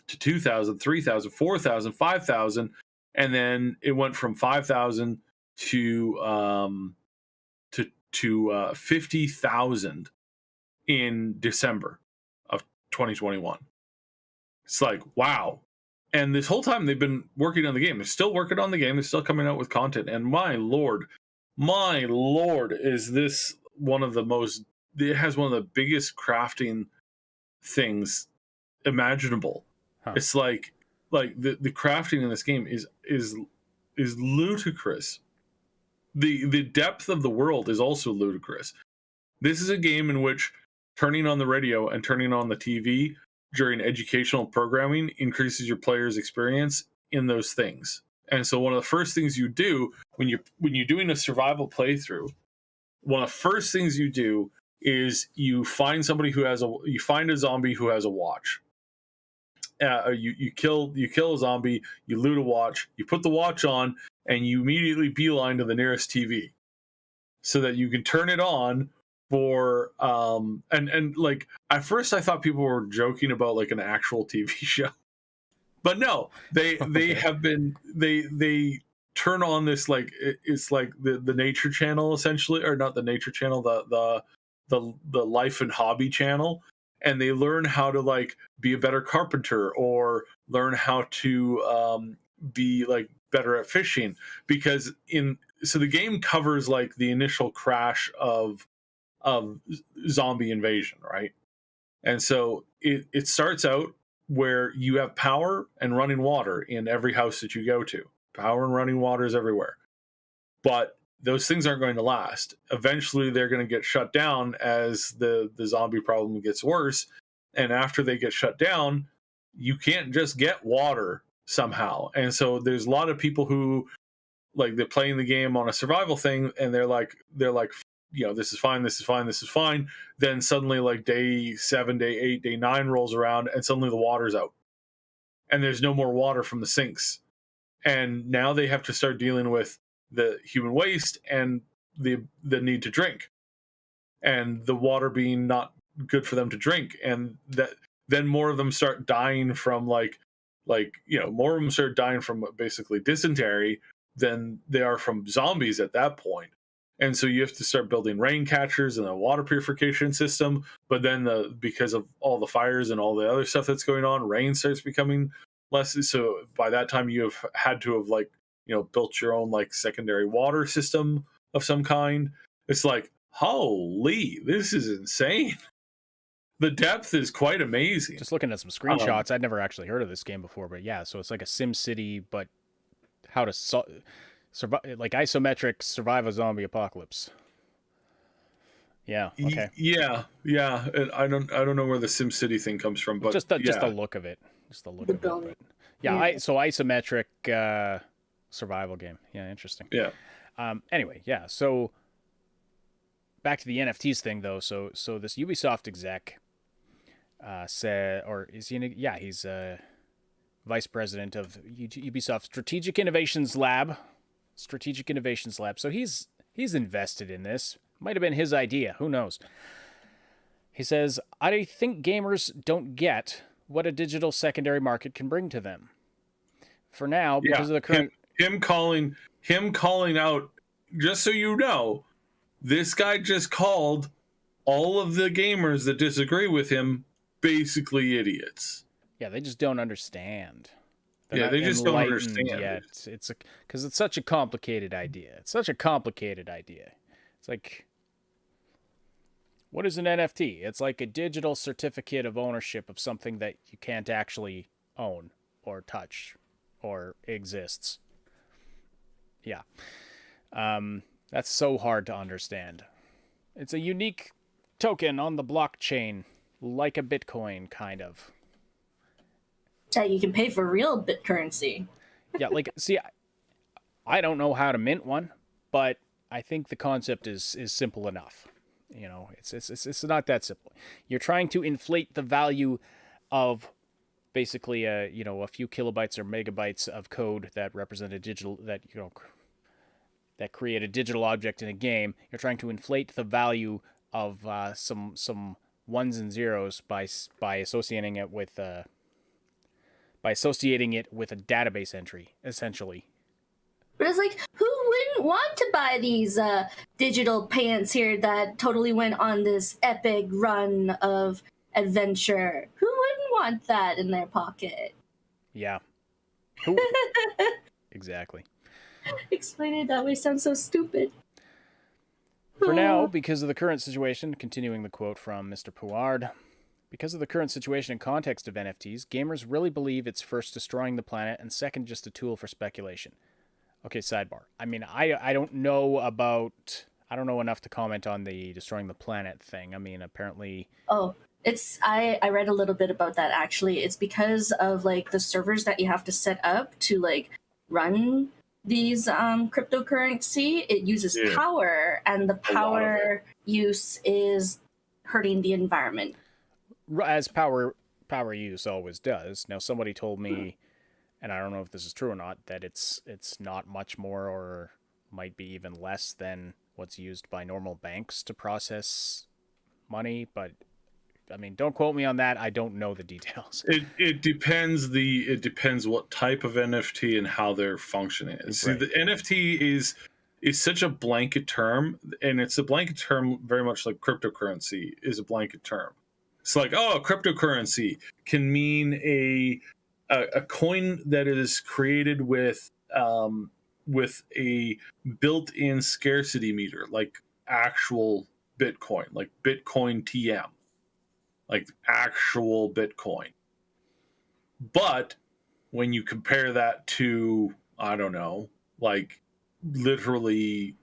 to 2,000, 3,000, 4,000, 5,000, and then it went from 5,000 to 50,000 in December of 2021. It's like, wow. And this whole time they've been working on the game. They're still working on the game. They're still coming out with content. And my lord, is this one of the most, it has one of the biggest crafting things imaginable. Huh. It's like the crafting in this game is ludicrous. The depth of the world is also ludicrous. This is a game in which turning on the radio and turning on the TV during educational programming increases your player's experience in those things. And so one of the first things you do when you're doing a survival playthrough, one of the first things you do is you find somebody you find a zombie who has a watch. You kill a zombie, you loot a watch, you put the watch on, and you immediately beeline to the nearest TV so that you can turn it on for and like at first I thought people were joking about like an actual TV show, but no, they have been they turn on this, like it's like the nature channel essentially, or not the nature channel, the life and hobby channel, and they learn how to like be a better carpenter or learn how to be like better at fishing, because so the game covers like the initial crash of zombie invasion, right? And so it starts out where you have power and running water in every house that you go to. Power and running water is everywhere. But those things aren't going to last. Eventually they're going to get shut down as the zombie problem gets worse. And after they get shut down, you can't just get water somehow. And so there's a lot of people who like they're playing the game on a survival thing, and they're like this is fine. Then suddenly like day 7, day 8, day 9 rolls around, and suddenly the water's out. And there's no more water from the sinks. And now they have to start dealing with the human waste and the need to drink. And the water being not good for them to drink. And that then more of them start dying from more of them start dying from basically dysentery than they are from zombies at that point. And so you have to start building rain catchers and a water purification system. But then because of all the fires and all the other stuff that's going on, rain starts becoming less. So by that time you have had to have built your own secondary water system of some kind. It's like, holy, this is insane. The depth is quite amazing. Just looking at some screenshots, I'd never actually heard of this game before, but yeah, so it's like a Sim City, but how to survive, like isometric survive a zombie apocalypse. Yeah. Okay. Yeah. I don't know where the Sim City thing comes from, but just the look of it. Just the look of it. Yeah. So isometric survival game. Yeah. Interesting. Yeah. Anyway. Yeah. So back to the NFTs thing though. So this Ubisoft exec said, or is he? Yeah. He's vice president of Ubisoft Strategic Innovations Lab. So he's invested in this. Might have been his idea. Who knows? He says, I think gamers don't get what a digital secondary market can bring to them. For now, because of the current... Him calling out, just so you know, this guy just called all of the gamers that disagree with him basically idiots. Yeah, they just don't understand. They just don't understand yet. It's because it's such a complicated idea. It's like, what is an NFT? It's like a digital certificate of ownership of something that you can't actually own or touch or exists. Yeah. That's so hard to understand. It's a unique token on the blockchain, like a Bitcoin, kind of. That you can pay for real bit currency. Yeah, see, I don't know how to mint one, but I think the concept is simple enough. It's not that simple. You're trying to inflate the value of basically a few kilobytes or megabytes of code that represent a digital that create a digital object in a game. You're trying to inflate the value of some ones and zeros by associating it with a database entry, essentially. But it's like, who wouldn't want to buy these digital pants here that totally went on this epic run of adventure? Who wouldn't want that in their pocket? Yeah. Exactly. Explaining it that way sounds so stupid. For now, because of the current situation, continuing the quote from Mr. Pouard, because of the current situation and context of NFTs, gamers really believe it's first destroying the planet and second just a tool for speculation. Okay, sidebar. I mean, I don't know enough to comment on the destroying the planet thing. I mean, apparently... Oh, I read a little bit about that, actually. It's because of, the servers that you have to set up to, run these cryptocurrency. It uses power, and the power use is hurting the environment. As power use always does. Now, somebody told me, and I don't know if this is true or not, that it's not much more or might be even less than what's used by normal banks to process money. But I mean, don't quote me on that. I don't know the details. It depends what type of NFT and how they're functioning. See, the NFT is such a blanket term, and it's a blanket term very much like cryptocurrency is a blanket term. It's like, a cryptocurrency can mean a coin that is created with a built-in scarcity meter, like actual Bitcoin, like Bitcoin TM, like actual Bitcoin. But when you compare that to, I don't know, like literally,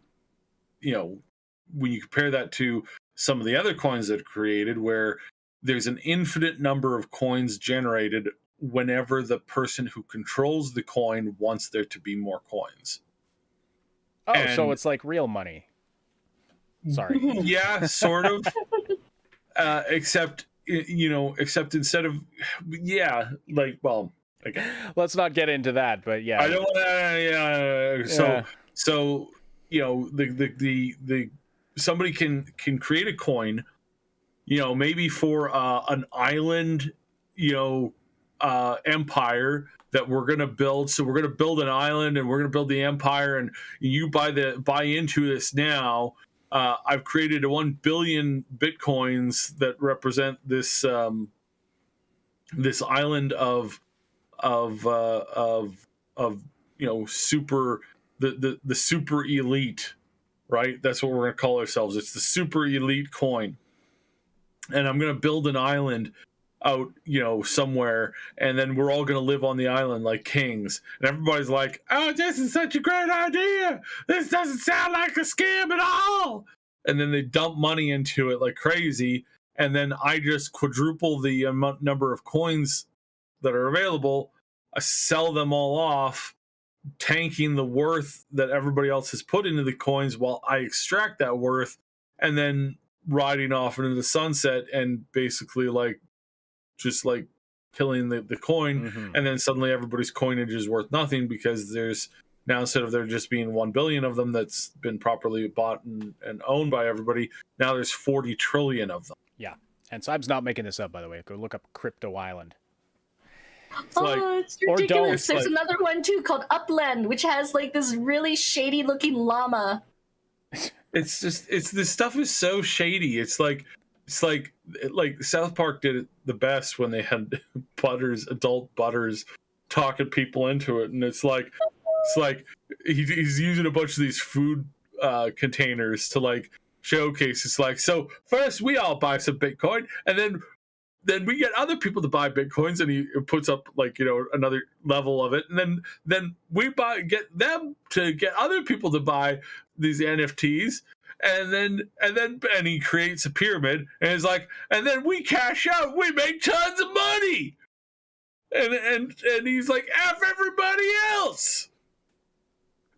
when you compare that to some of the other coins that are created, where there's an infinite number of coins generated whenever the person who controls the coin wants there to be more coins. Oh, so it's like real money. Sorry. Yeah, sort of. Except instead of, okay. Let's not get into that, but yeah. I don't want to, So the somebody can create a coin, maybe for an island, empire that we're going to build. So we're going to build an island, and we're going to build the empire, and you buy into this now. I've created 1 billion bitcoins that represent this this island of super the super elite, right? That's what we're going to call ourselves. It's the super elite coin, and I'm going to build an island out, somewhere, and then we're all going to live on the island like kings. And everybody's like, "Oh, this is such a great idea. This doesn't sound like a scam at all." And then they dump money into it like crazy, and then I just quadruple the number of coins that are available. I sell them all off, tanking the worth that everybody else has put into the coins while I extract that worth, and then riding off into the sunset and basically just killing the coin. Mm-hmm. And then suddenly everybody's coinage is worth nothing, because there's now, instead of there just being 1 billion of them that's been properly bought and owned by everybody, now there's 40 trillion of them. Yeah. And Saib's not making this up, by the way. Go look up Crypto Island. It's ridiculous. There's another one too called Upland, which has this really shady looking llama. It's this stuff is so shady. It's like South Park did it the best when they had adult Butters talking people into it, and it's like he's using a bunch of these food containers to showcase. It's so first we all buy some Bitcoin, and then we get other people to buy Bitcoins, and he puts up another level of it, and then we get them to get other people to buy these NFTs, and he creates a pyramid, and it's and then we cash out, we make tons of money, and he's like, F everybody else,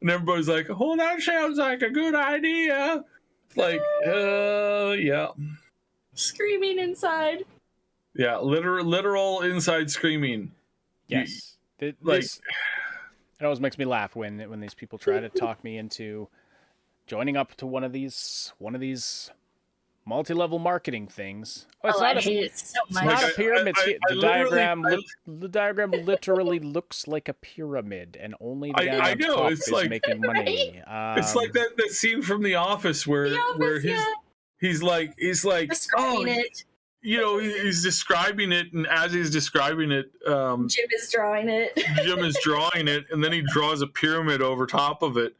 and everybody's like, oh, that sounds like a good idea. Yeah, screaming inside. Yeah, literal inside screaming. Yes. It always makes me laugh when these people try to talk me into joining up to one of these multi-level marketing things. I hate it so much. It's not a pyramid. The diagram I literally looks like a pyramid, and only the guy on top is making money. It's like that scene from The Office where he's describing it. He's describing it, and as he's describing it, Jim is drawing it. And then he draws a pyramid over top of it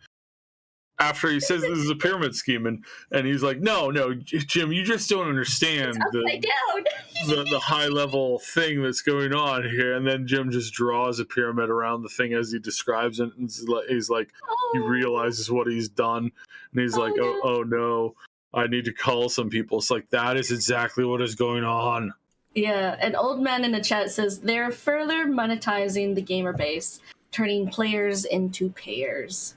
after he says this is a pyramid scheme, and he's like, no, Jim, you just don't understand the high level thing that's going on here. And then Jim just draws a pyramid around the thing as he describes it, and he's like, he realizes what he's done, and he's oh no, I need to call some people. It's that is exactly what is going on. Yeah, an old man in the chat says they're further monetizing the gamer base, turning players into payers.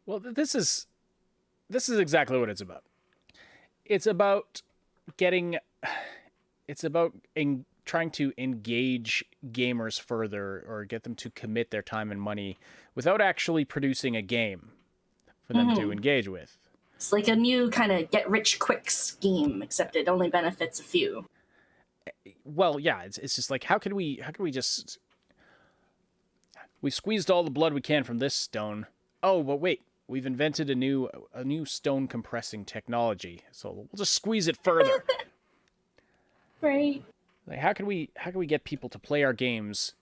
Well, this is exactly what it's about. It's about trying to engage gamers further, or get them to commit their time and money without actually producing a game for them to engage with. It's like a new kind of get-rich-quick scheme, except it only benefits a few. Well, yeah, it's just how can we just... We squeezed all the blood we can from this stone. Oh, but wait, we've invented a new stone compressing technology, so we'll just squeeze it further. Right. How can we get people to play our games?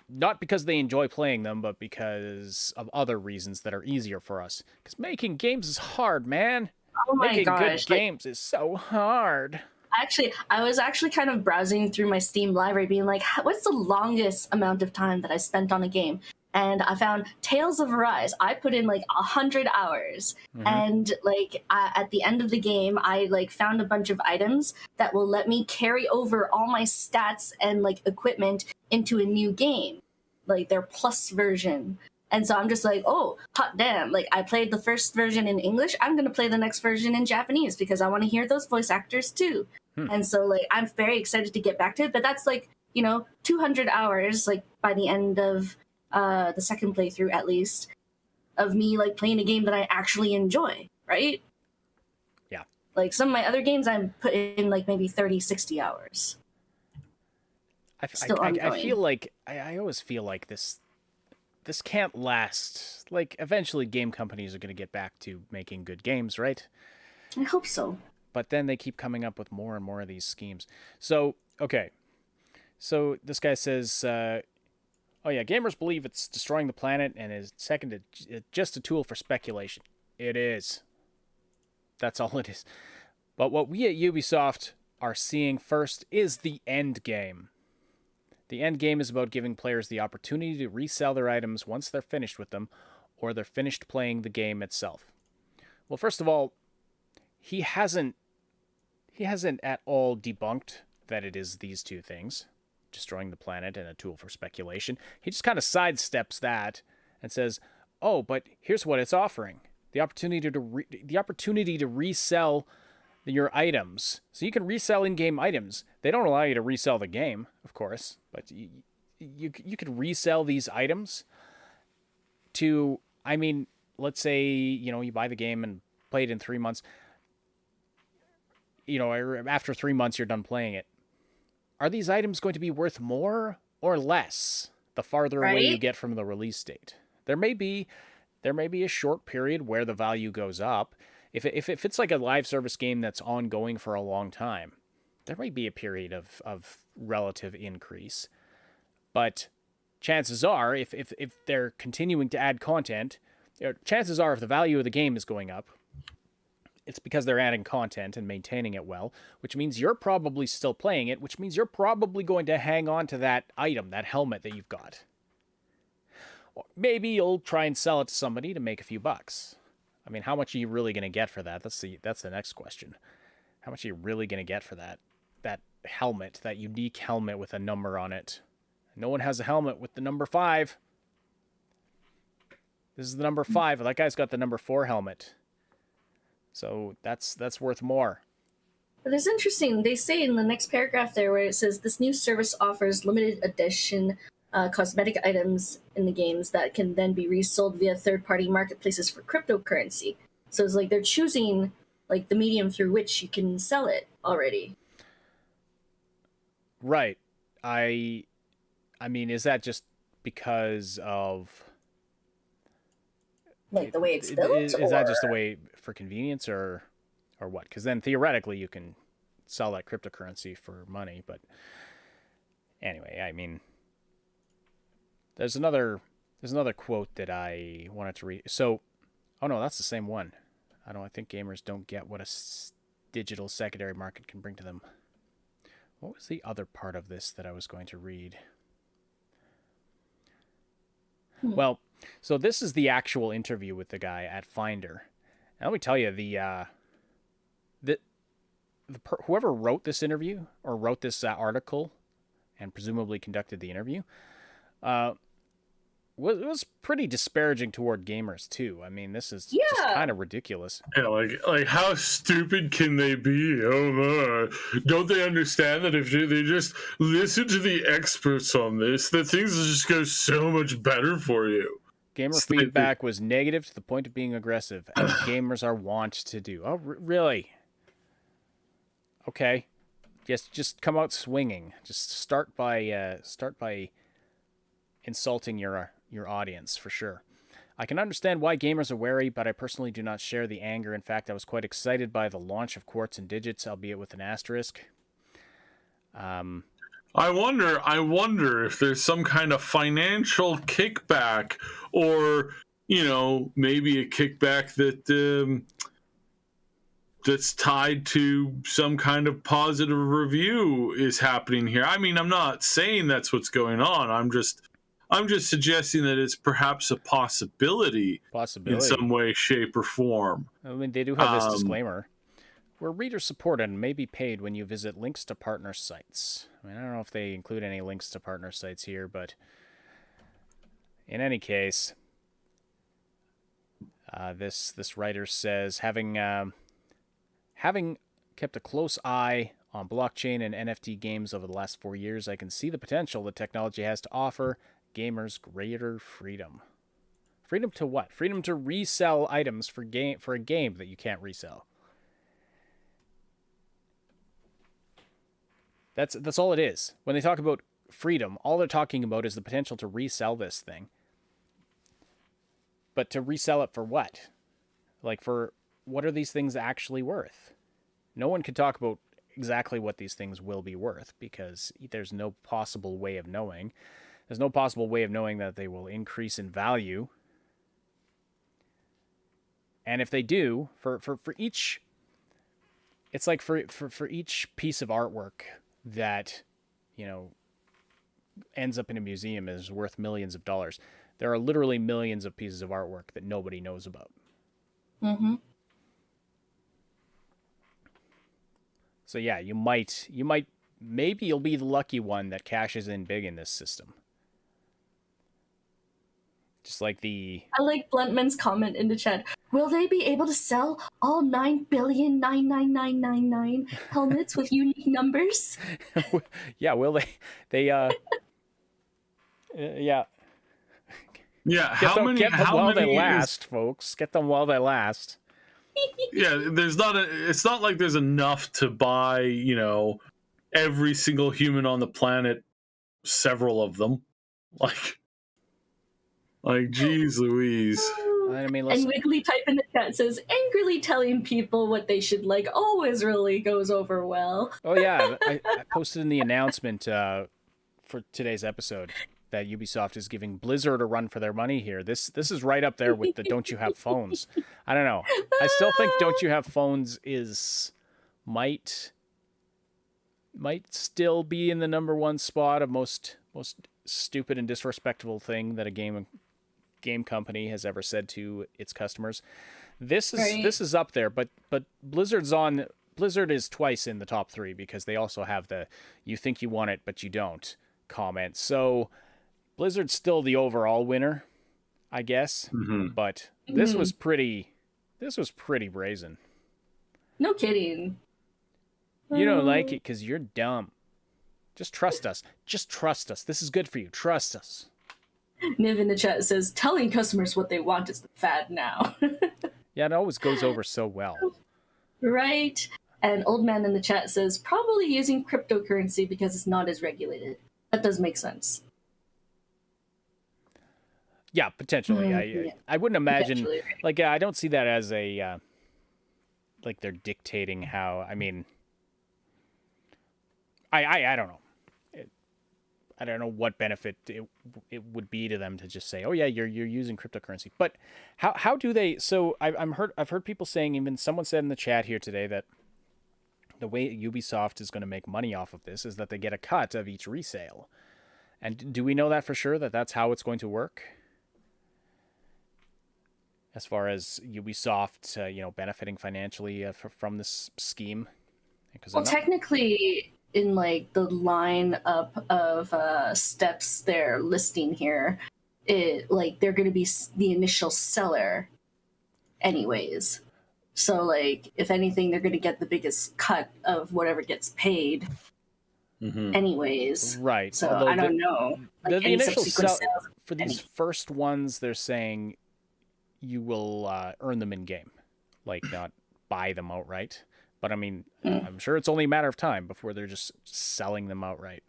Not because they enjoy playing them, but because of other reasons that are easier for us. Because making games is hard, man. Oh my Making gosh. good games is so hard. I was actually kind of browsing through my Steam library, being like, what's the longest amount of time that I spent on a game? And I found Tales of Arise. I put in 100 hours. Mm-hmm. And at the end of the game, I found a bunch of items that will let me carry over all my stats and equipment into a new game, their plus version. And so I'm just oh, hot damn. I played the first version in English. I'm going to play the next version in Japanese because I want to hear those voice actors too. And so I'm very excited to get back to it. But that's 200 hours by the end of the second playthrough, at least, of me playing a game that I actually enjoy, right? Yeah. Some of my other games I put in maybe 30, 60 hours. still ongoing. I feel like I always feel like this can't last. Like, eventually game companies are going to get back to making good games, right? I hope so. But then they keep coming up with more and more of these schemes. So, okay. So this guy says, oh yeah, gamers believe it's destroying the planet and is just a tool for speculation. It is. That's all it is. But what we at Ubisoft are seeing first is the end game. The end game is about giving players the opportunity to resell their items once they're finished with them, or they're finished playing the game itself. Well, first of all, he hasn't at all debunked that it is these two things, destroying the planet and a tool for speculation. He just kind of sidesteps that and says, "Oh, but here's what it's offering: the opportunity to resell your items. So you can resell in-game items. They don't allow you to resell the game, of course, but you could resell these items to, I mean, let's say, you buy the game and play it in 3 months. After 3 months, you're done playing it. Are these items going to be worth more or less the farther away you get from the release date? There may be a short period where the value goes up. If it's like a live service game that's ongoing for a long time, there might be a period of relative increase. But chances are, if they're continuing to add content, chances are if the value of the game is going up, it's because they're adding content and maintaining it well, which means you're probably still playing it, which means you're probably going to hang on to that item, that helmet that you've got. Or maybe you'll try and sell it to somebody to make a few bucks. I mean, how much are you really going to get for that? That's the next question. How much are you really going to get for that helmet, that unique helmet with a number on it? No one has a helmet with the number 5. This is the number 5. That guy's got the number 4 helmet. So that's worth more. But it's interesting. They say in the next paragraph there where it says this new service offers limited edition cosmetic items in the games that can then be resold via third-party marketplaces for cryptocurrency. So it's like they're choosing like the medium through which you can sell it already. Right. I mean, is that just because of like the way it's built? Is that just a way for convenience or what? Because then theoretically you can sell that cryptocurrency for money. But anyway, I mean, there's another quote that I wanted to read. So, oh no, that's the same one. I think gamers don't get what a digital secondary market can bring to them. What was the other part of this that I was going to read? Well, so this is the actual interview with the guy at Finder. And let me tell you, whoever wrote this interview or wrote this article and presumably conducted the interview was pretty disparaging toward gamers too. I mean, this is just kind of ridiculous. Yeah, like how stupid can they be? Oh no! Don't they understand that if they just listen to the experts on this, that things will just go so much better for you? Gamer feedback was negative to the point of being aggressive, as gamers are wont to do. Oh, really? Okay. Just come out swinging. Just start by insulting your audience, for sure. I can understand why gamers are wary, but I personally do not share the anger. In fact, I was quite excited by the launch of Quartz and Digits, albeit with an asterisk. I wonder if there's some kind of financial kickback, or maybe a kickback that's tied to some kind of positive review is happening here. I mean, I'm not saying that's what's going on. I'm just suggesting that it's perhaps a possibility in some way, shape, or form. I mean, they do have this disclaimer. We're reader-supported and may be paid when you visit links to partner sites. I mean, I don't know if they include any links to partner sites here, but in any case, this writer says, having kept a close eye on blockchain and NFT games over the last 4 years, I can see the potential that technology has to offer gamers greater freedom. Freedom to what? Freedom to resell items for a game that you can't resell. That's all it is. When they talk about freedom. All they're talking about is the potential to resell this thing. But to resell it for what? Like, for what are these things actually worth? No one can talk about exactly what these things will be worth because there's no possible way of knowing. There's no possible way of knowing that they will increase in value. And if they do, for each, it's like for each piece of artwork that, you know, ends up in a museum is worth millions of dollars. There are literally millions of pieces of artwork that nobody knows about. Mm-hmm. So yeah, maybe you'll be the lucky one that cashes in big in this system. Just like I like Bluntman's comment in the chat. Will they be able to sell all 9,999,999 helmets with unique numbers? Yeah, will they? Yeah. Yeah, Get them while they last, folks. Get them while they last. Yeah, it's not like there's enough to buy, you know, every single human on the planet, several of them. Like, geez Louise. I mean, and Wiggly type in the chat says, angrily telling people what they should like always really goes over well. Oh, yeah. I posted in the announcement for today's episode that Ubisoft is giving Blizzard a run for their money here. This is right up there with the Don't You Have Phones. I don't know. I still think Don't You Have Phones might still be in the number one spot of most stupid and disrespectful thing that a game company has ever said to its customers. This is up there, but Blizzard is twice in the top 3 because they also have the "you think you want it but you don't" comment. So Blizzard's still the overall winner, I guess. Mm-hmm. But this was pretty brazen. No kidding. You don't like it because you're dumb. Just trust us. This is good for you. Trust us. Niv in the chat says, telling customers what they want is the fad now. Yeah, it always goes over so well. Right? And Old Man in the chat says, probably using cryptocurrency because it's not as regulated. That does make sense. Yeah, potentially. I wouldn't imagine, like, I don't see that as a, like they're dictating how, I mean, I don't know. I don't know what benefit it would be to them to just say, oh yeah, you're using cryptocurrency. But how do they? So I've heard people saying, even someone said in the chat here today, that the way Ubisoft is going to make money off of this is that they get a cut of each resale. And do we know that for sure, that that's how it's going to work? As far as Ubisoft, benefiting financially from this scheme? Well, technically, in like the lineup of steps they're listing here, they're going to be the initial seller, anyways. So, like, if anything, they're going to get the biggest cut of whatever gets paid, anyways. Right. So I don't know. Like, the initial sales for these first ones, they're saying you will earn them in game, like not buy them outright. But I mean, I'm sure it's only a matter of time before they're just selling them outright.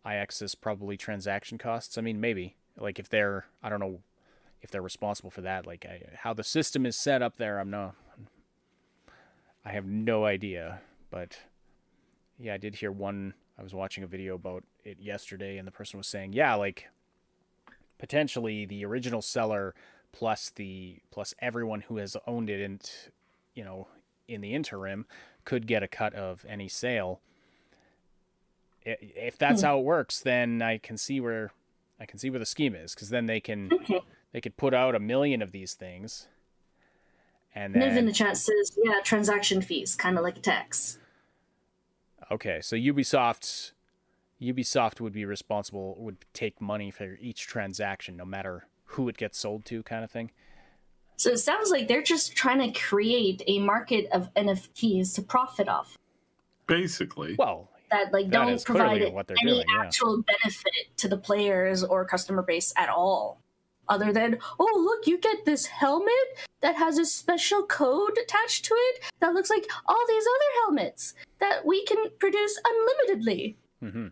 IX is probably transaction costs. I mean, maybe, like, if they're, I don't know if they're responsible for that, like how the system is set up there. I have no idea. But yeah, I did hear I was watching a video about it yesterday, and the person was saying, yeah, like, potentially the original seller plus everyone who has owned it and, in the interim could get a cut of any sale. If that's how it works, then I can see where the scheme is, because then they could put out 1 million of these things. And then Niv in the chat says, yeah, transaction fees, kind of like a tax. Okay, so Ubisoft would take money for each transaction, no matter who it gets sold to, kind of thing. So it sounds like they're just trying to create a market of NFTs to profit off. Basically. Well, that don't provide any actual benefit to the players or customer base at all. Other than, oh, look, you get this helmet that has a special code attached to it that looks like all these other helmets that we can produce unlimitedly. Mm-hmm.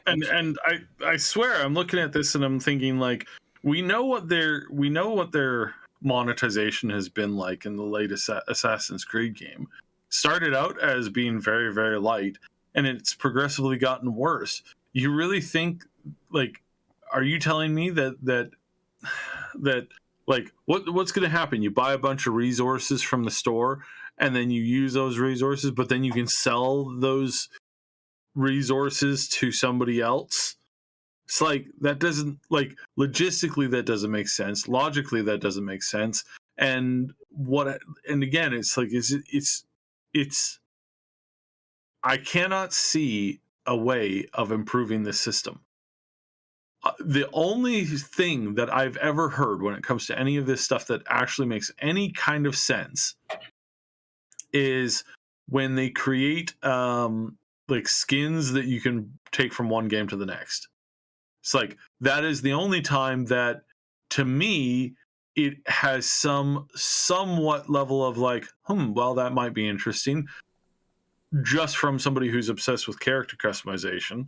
and I swear I'm looking at this and I'm thinking like we know what their monetization has been like in the latest Assassin's Creed game. Started out as being very, very light, and it's progressively gotten worse. You really think, like, are you telling me that like what's going to happen? You buy a bunch of resources from the store, and then you use those resources, but then you can sell those resources to somebody else? It's like that doesn't, like, logistically that doesn't make sense. Logically that doesn't make sense. And again, it's like it's I cannot see a way of improving the system. The only thing that I've ever heard when it comes to any of this stuff that actually makes any kind of sense is when they create like skins that you can take from one game to the next. It's like that is the only time that, to me, it has somewhat level of like, well, that might be interesting, just from somebody who's obsessed with character customization.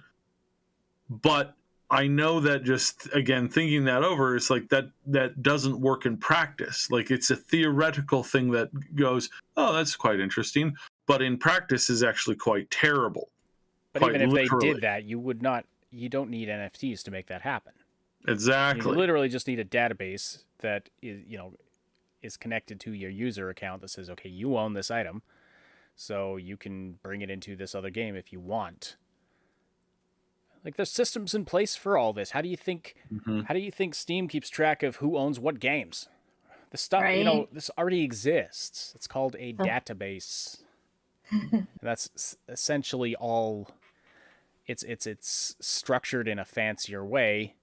But I know that, just again thinking that over, it's like that doesn't work in practice. Like, it's a theoretical thing that goes, oh, that's quite interesting, but in practice is actually quite terrible. But quite even if literally. they did that, you don't need NFTs to make that happen. Exactly. You literally just need a database that is connected to your user account that says, okay, you own this item, so you can bring it into this other game if you want. Like, there's systems in place for all this. How do you think Steam keeps track of who owns what games? The stuff, Right? this already exists. It's called a database. And that's essentially all. It's structured in a fancier way,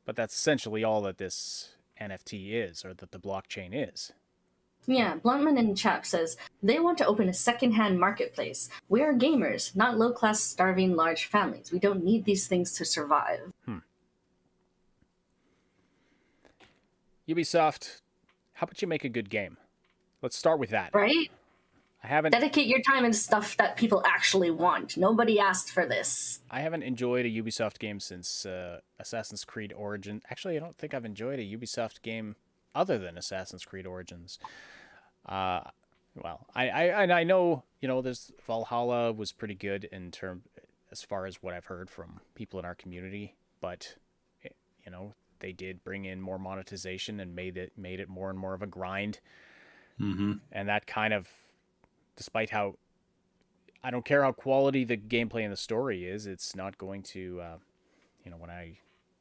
but that's essentially all that this NFT is, or that the blockchain is. Yeah, Bluntman in the chat says they want to open a secondhand marketplace. We are gamers, not low-class, starving large families. We don't need these things to survive. Ubisoft, how about you make a good game? Let's start with that. Right? I haven't Dedicate your time and stuff that people actually want. Nobody asked for this. I haven't enjoyed a Ubisoft game since Assassin's Creed Origins. Actually, I don't think I've enjoyed a Ubisoft game other than Assassin's Creed Origins. Well, I know, there's Valhalla was pretty good as far as what I've heard from people in our community, but they did bring in more monetization and made it more and more of a grind. Mm-hmm. And that kind of, despite how, I don't care how quality the gameplay and the story is, it's not going to, when I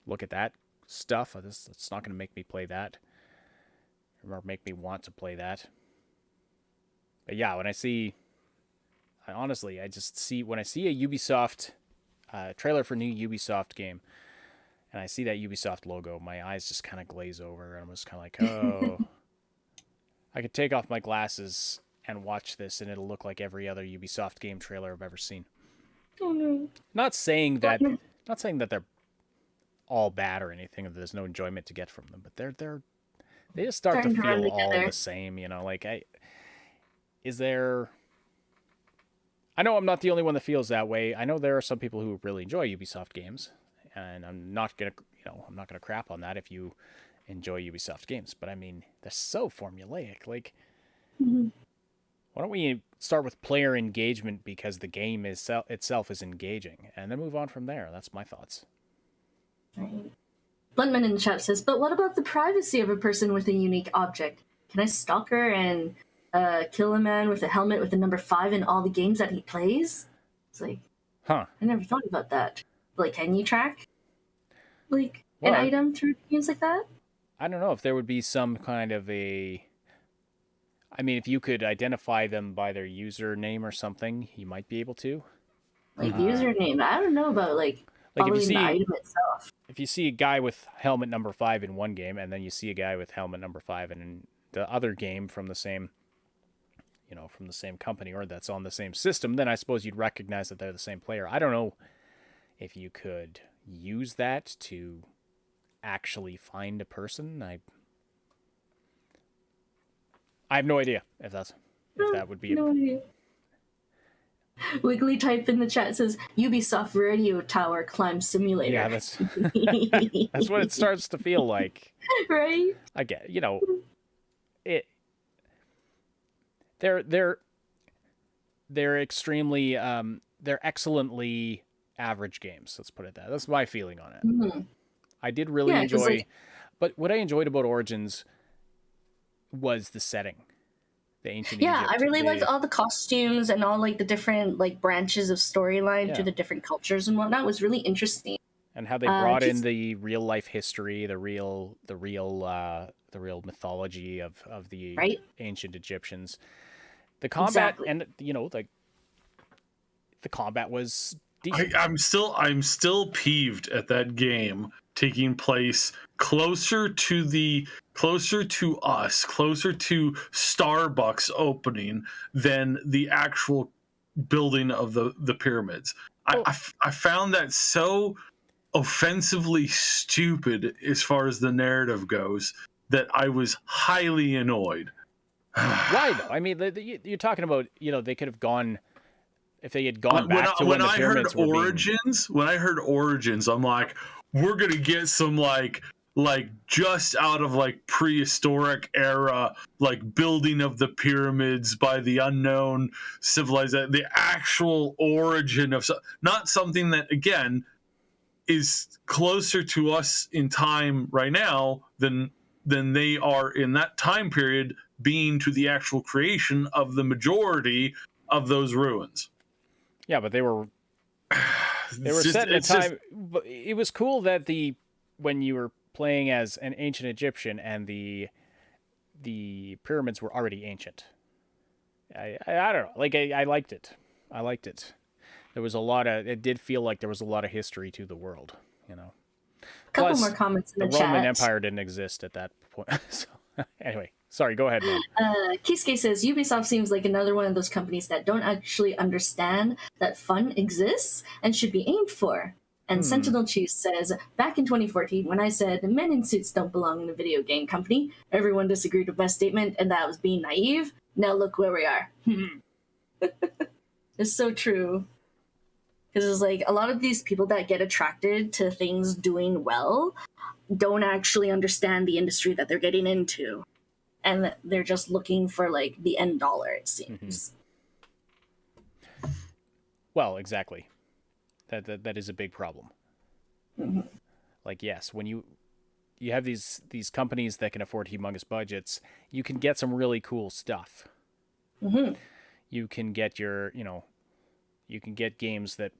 look at that stuff, it's not going to make me play that or make me want to play that. But yeah, when I see a Ubisoft trailer for a new Ubisoft game, and I see that Ubisoft logo, my eyes just kind of glaze over, and I'm just kind of like, oh, I could take off my glasses and watch this, and it'll look like every other Ubisoft game trailer I've ever seen. Oh, no. Not saying that they're all bad or anything, or there's no enjoyment to get from them, but they just start to Starting to run feel all together. the same, I know I'm not the only one that feels that way. I know there are some people who really enjoy Ubisoft games, and I'm not gonna crap on that if you enjoy Ubisoft games. But I mean, they're so formulaic. Like, Mm-hmm. why don't we start with player engagement because the game itself is engaging, and then move on from there? That's my thoughts. Right. Bluntman in the chat says, but what about the privacy of a person with a unique object? Can I stalk her and kill a man with a helmet with the number 5 in all the games that he plays? It's like, Huh. I never thought about that. Like, can you track an Well, item through games like that? I don't know if there would be some kind of a... I mean, if you could identify them by their username or something, you might be able to. Like, username. I don't know about, Like, following if you see the item itself. if you see a guy with helmet number 5 in one game, and then you see a guy with helmet number 5 in the other game from the same, from the same company or that's on the same system, then I suppose you'd recognize that they're the same player. I don't know if you could use that to actually find a person. I have no idea if that would be No idea. Wiggly type in the chat says Ubisoft Radio Tower Climb Simulator. Yeah, that's that's what it starts to feel like. Right? I get, it. They're extremely they're excellently average games. Let's put it that. That's my feeling on it. Mm-hmm. I did really 'cause, enjoy, but what I enjoyed about Origins was the setting. The ancient Yeah, Egypt. I really liked all the costumes and all like the different like branches of storyline Yeah. to the different cultures and whatnot. It was really interesting. And how they brought in just- the real life history, the real mythology of the Right. ancient Egyptians. The combat Exactly. and the combat was decent. I'm still peeved at that game taking place closer to Starbucks opening than the actual building of the pyramids. I found that so offensively stupid as far as the narrative goes that I was highly annoyed. Why though? I mean, you're talking about they could have gone if they had gone back to when the pyramids were When I heard Origins, I'm like, we're gonna get some like just out of like prehistoric era like building of the pyramids by the unknown civilization, the actual origin of not something that again is closer to us in time right now than they are in that time period being to the actual creation of the majority of those ruins. Yeah, but they were set in a time. But it was cool that when you were playing as an ancient Egyptian and the pyramids were already ancient. I don't know. Like I liked it. I liked it. There was it did feel like there was a lot of history to the world, A couple Plus, more comments in the the chat. Roman Empire didn't exist at that point. So, anyway, sorry, go ahead, man. Kisuke says Ubisoft seems like another one of those companies that don't actually understand that fun exists and should be aimed for. And Sentinel Chief says, back in 2014, when I said men in suits don't belong in a video game company, everyone disagreed with my statement, and that was being naive. Now look where we are. It's so true. Because it's like a lot of these people that get attracted to things doing well don't actually understand the industry that they're getting into. And they're just looking for like the end dollar, it seems. Well, exactly. That is a big problem. Like, yes, when you have these companies that can afford humongous budgets, you can get some really cool stuff. You can get you can get games that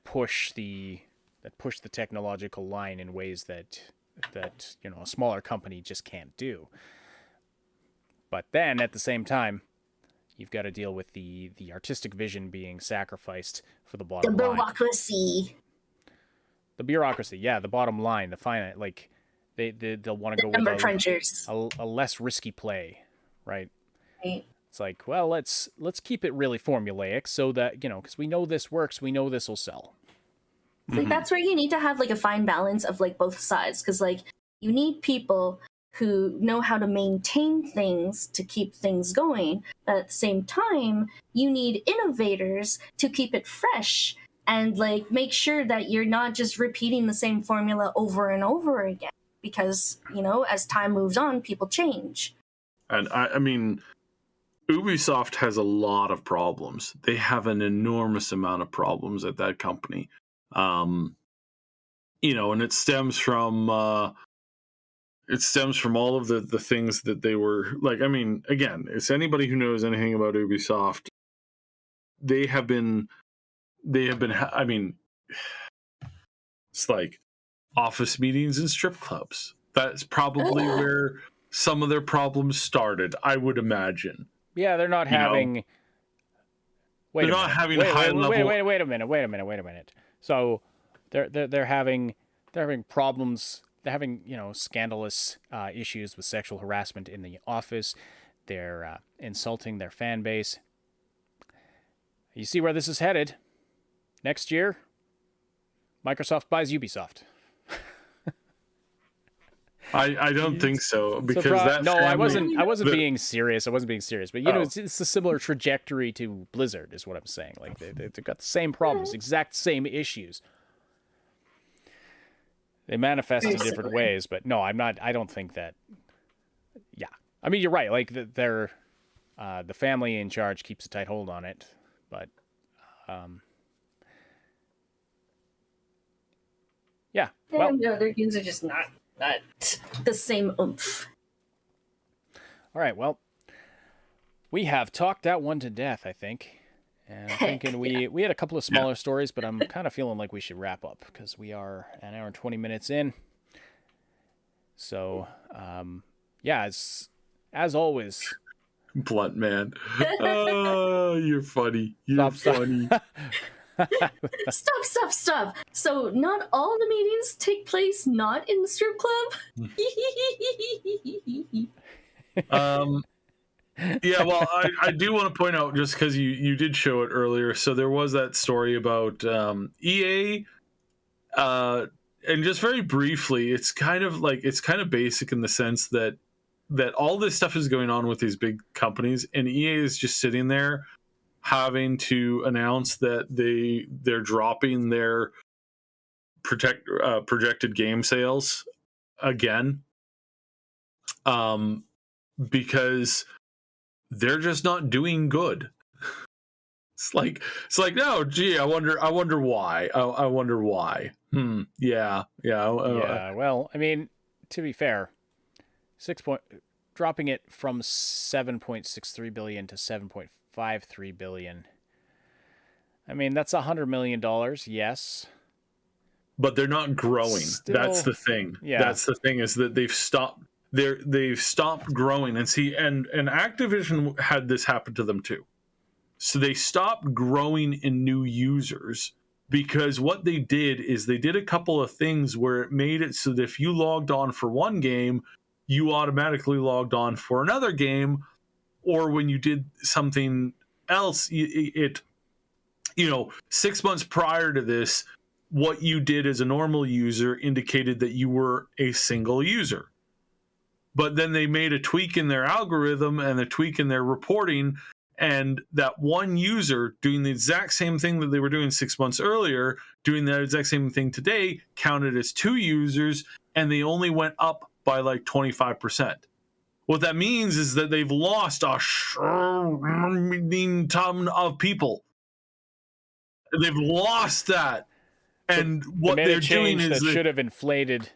push the technological line in ways that a smaller company just can't do. But then at the same time, you've got to deal with the artistic vision being sacrificed for the bottom line. The bureaucracy, yeah, the bottom line, the finite, like they'll want to go number with crunchers. a less risky play, right? Right. It's like, well, let's keep it really formulaic so that because we know this works, we know this will sell. Like that's where you need to have like a fine balance of like both sides, because like you need people who know how to maintain things to keep things going, but at the same time you need innovators to keep it fresh and like make sure that you're not just repeating the same formula over and over again, because as time moves on, people change. And I mean, Ubisoft has a lot of problems. They have an enormous amount of problems at that company. And it stems from all of the things that they were like. I mean, again, it's anybody who knows anything about Ubisoft, they have been. I mean, it's like office meetings and strip clubs. That's probably where some of their problems started, I would imagine. Yeah, they're not having. Wait a minute. So they're having problems. They're having scandalous issues with sexual harassment in the office. They're insulting their fan base. You see where this is headed. Next year, Microsoft buys Ubisoft. I don't think so, because that no, family, I wasn't the- being serious. I wasn't being serious, but you know, it's a similar trajectory to Blizzard, is what I'm saying. Like they've got the same problems, exact same issues. They manifest in different ways, but no, I'm not. I don't think that. Yeah, I mean, you're right. Like they're the family in charge keeps a tight hold on it, but yeah. Well, no, their games are just not the same oomph. all right. Well, we have talked that one to death, I think. And I'm thinking we had a couple of smaller stories, but I'm kind of feeling like we should wrap up because we are an hour and 20 minutes in. So, yeah, as always. Blunt man. Oh, you're funny. You're funny. Stop. So not all the meetings take place not in the strip club? Yeah, well, I do want to point out, just because you did show it earlier, so there was that story about EA, and just very briefly, it's kind of basic in the sense that all this stuff is going on with these big companies, and EA is just sitting there having to announce that they're dropping their projected game sales again, because they're just not doing good. It's like no, gee, I wonder why. I wonder why. Yeah. Well, I mean, to be fair, dropping it from 7.63 billion to 7.53 billion. I mean, that's $100 million. Yes. But they're not growing. Still, that's the thing. Yeah. That's the thing, is that they've stopped. They've stopped growing, and Activision had this happen to them too. So they stopped growing in new users, because what they did is they did a couple of things where it made it so that if you logged on for one game, you automatically logged on for another game, or when you did something else, 6 months prior to this, what you did as a normal user indicated that you were a single user. But then they made a tweak in their algorithm and a tweak in their reporting, and that one user doing the exact same thing that they were doing 6 months earlier, doing that exact same thing today, counted as two users, and they only went up by like 25%. What that means is that they've lost a ton of people. They've lost that. And what they're doing is that should have inflated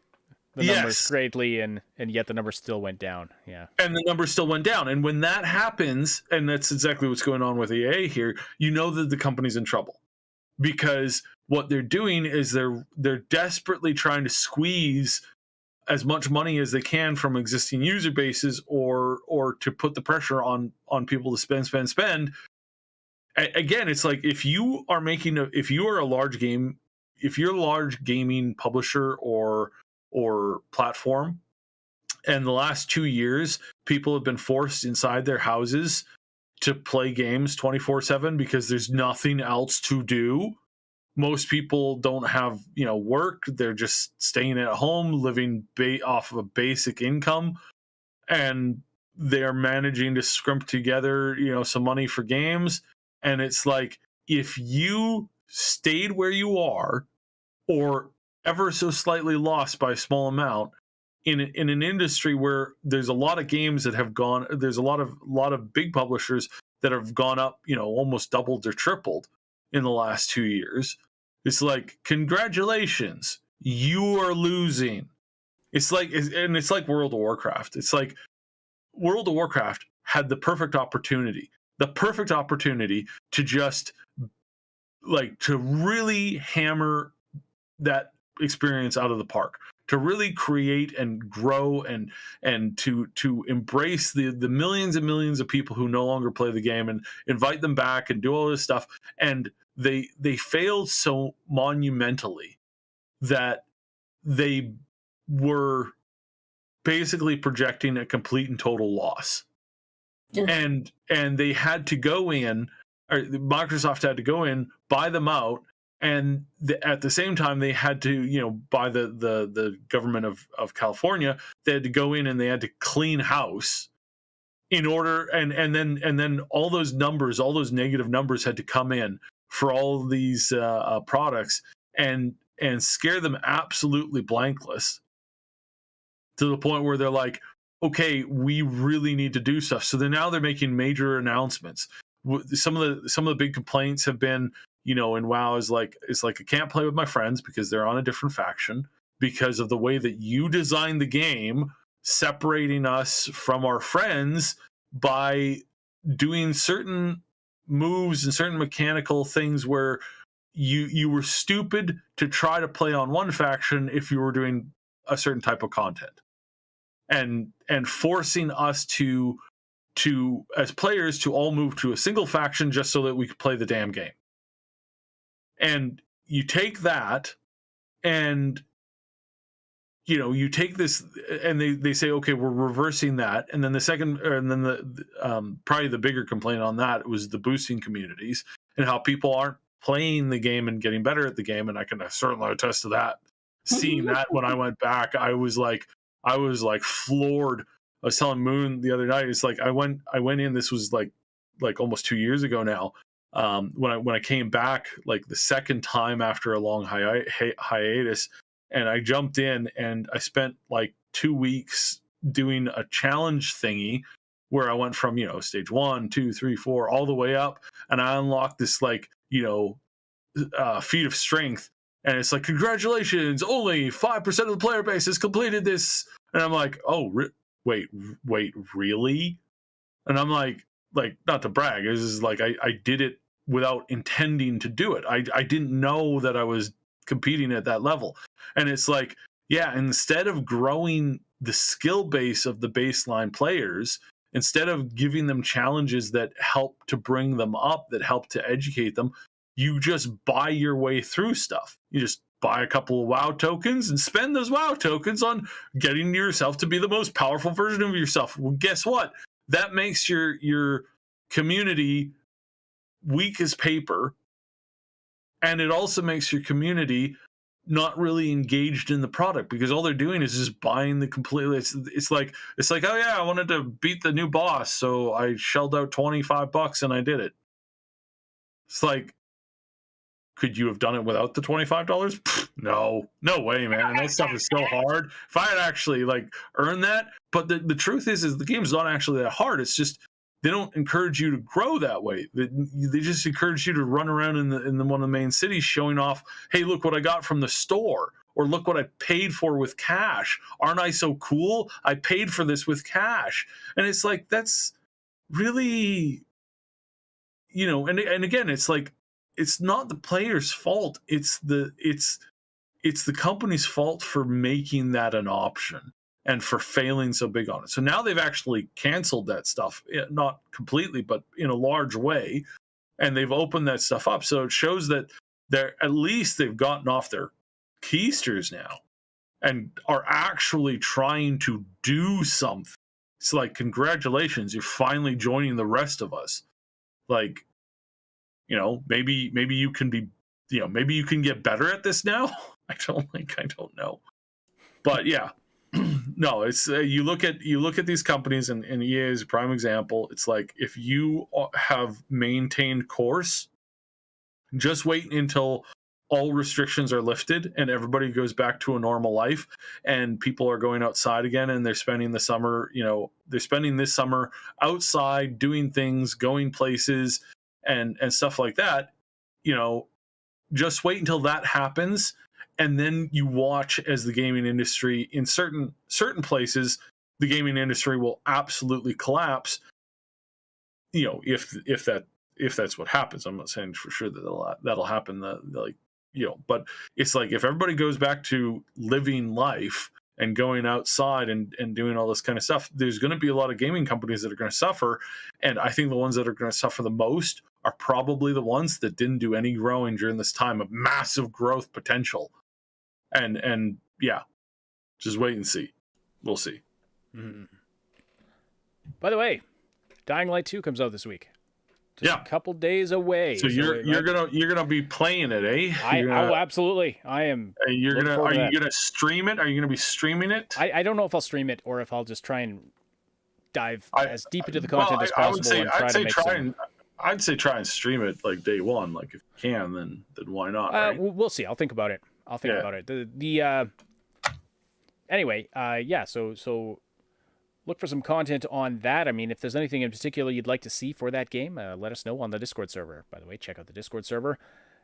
the numbers Yes. greatly, and yet the numbers still went down. Yeah. And the numbers still went down. And when that happens, and that's exactly what's going on with EA here, you know that the company's in trouble, because what they're doing is they're desperately trying to squeeze as much money as they can from existing user bases, or to put the pressure on people to spend. Again, it's like if you're a large gaming publisher or platform, and the last 2 years people have been forced inside their houses to play games 24/7 because there's nothing else to do. Most people don't have work. They're just staying at home, living off of a basic income, and they're managing to scrimp together some money for games. And it's like, if you stayed where you are, or ever so slightly lost by a small amount, in an industry where there's a lot of games that have gone, there's a lot of big publishers that have gone up, almost doubled or tripled in the last 2 years. It's like, congratulations, you are losing. It's like World of Warcraft. It's like World of Warcraft had the perfect opportunity to just to really hammer that experience out of the park, to really create and grow and to embrace the millions and millions of people who no longer play the game and invite them back and do all this stuff. And they failed so monumentally that they were basically projecting a complete and total loss. Yeah. And they had to go in, or Microsoft had to go in, buy them out, And at the same time, they had to, by the government of California, they had to go in and they had to clean house in order, and then all those numbers, all those negative numbers had to come in for all of these products and scare them absolutely blankless to the point where they're like, okay, we really need to do stuff. So now they're making major announcements. Some of the big complaints have been, in WoW is like, I can't play with my friends because they're on a different faction because of the way that you designed the game, separating us from our friends by doing certain moves and certain mechanical things where you were stupid to try to play on one faction if you were doing a certain type of content, and forcing us to as players to all move to a single faction just so that we could play the damn game. And you take that and you take this and they say, okay, we're reversing that. And then probably the bigger complaint on that was the boosting communities and how people aren't playing the game and getting better at the game. And I can certainly attest to that. Seeing that when I went back, I was like floored. I was telling Moon the other night, it's like I went in, this was like almost 2 years ago now. When I came back, like the second time after a long hiatus, and I jumped in and I spent like 2 weeks doing a challenge thingy where I went from, stage 1, 2, 3, 4, all the way up. And I unlocked this feat of strength. And it's like, congratulations, only 5% of the player base has completed this. And I'm like, oh, wait, really? And I'm like, not to brag, it's just like, I did it without intending to do it. I didn't know that I was competing at that level. And it's like, yeah, instead of growing the skill base of the baseline players, instead of giving them challenges that help to bring them up, that help to educate them, you just buy your way through stuff. You just buy a couple of WoW tokens and spend those WoW tokens on getting yourself to be the most powerful version of yourself. Well, guess what? That makes your community weak as paper, and it also makes your community not really engaged in the product because all they're doing is just buying the completely. It's like, oh yeah, I wanted to beat the new boss, so I shelled out $25 and I did it. It's like, could you have done it without the $25? No way, man. And that stuff is so hard. If I had actually earned that, but the truth is the game's not actually that hard. It's just they don't encourage you to grow that way. They just encourage you to run around in one of the main cities showing off, hey, look what I got from the store, or look what I paid for with cash. Aren't I so cool? I paid for this with cash. And it's like, that's really, and again, it's like, it's not the player's fault. It's the company's fault for making that an option and for failing so big on it. So now they've actually canceled that stuff, not completely, but in a large way, and they've opened that stuff up. So it shows that at least they've gotten off their keisters now and are actually trying to do something. It's like, congratulations, you're finally joining the rest of us. Like, maybe you can be, maybe you can get better at this now. I don't know. But yeah, no, it's you look at these companies, and EA is a prime example. It's like, if you have maintained course, just wait until all restrictions are lifted and everybody goes back to a normal life and people are going outside again and they're spending the summer, they're spending this summer outside doing things, going places and stuff like that. Just wait until that happens, and then you watch as the gaming industry, in certain places, the gaming industry will absolutely collapse. If that's what happens. I'm not saying for sure that that'll happen. But it's like, if everybody goes back to living life and going outside and doing all this kind of stuff, there's going to be a lot of gaming companies that are going to suffer. And I think the ones that are going to suffer the most are probably the ones that didn't do any growing during this time of massive growth potential. And yeah, just wait and see. We'll see. Mm. By the way, Dying Light 2 comes out this week. Just a couple days away. So you're gonna be playing it, eh? Absolutely. I am. Are you gonna stream it? Are you gonna be streaming it? I don't know if I'll stream it or if I'll just try and dive as deep into the content as possible. I'd say try and stream it like day one. Like if you can, then why not? Right? We'll see. I'll think about it. About it. Anyway, so look for some content on that. I mean, if there's anything in particular you'd like to see for that game, let us know on the Discord server. By the way, check out the Discord server.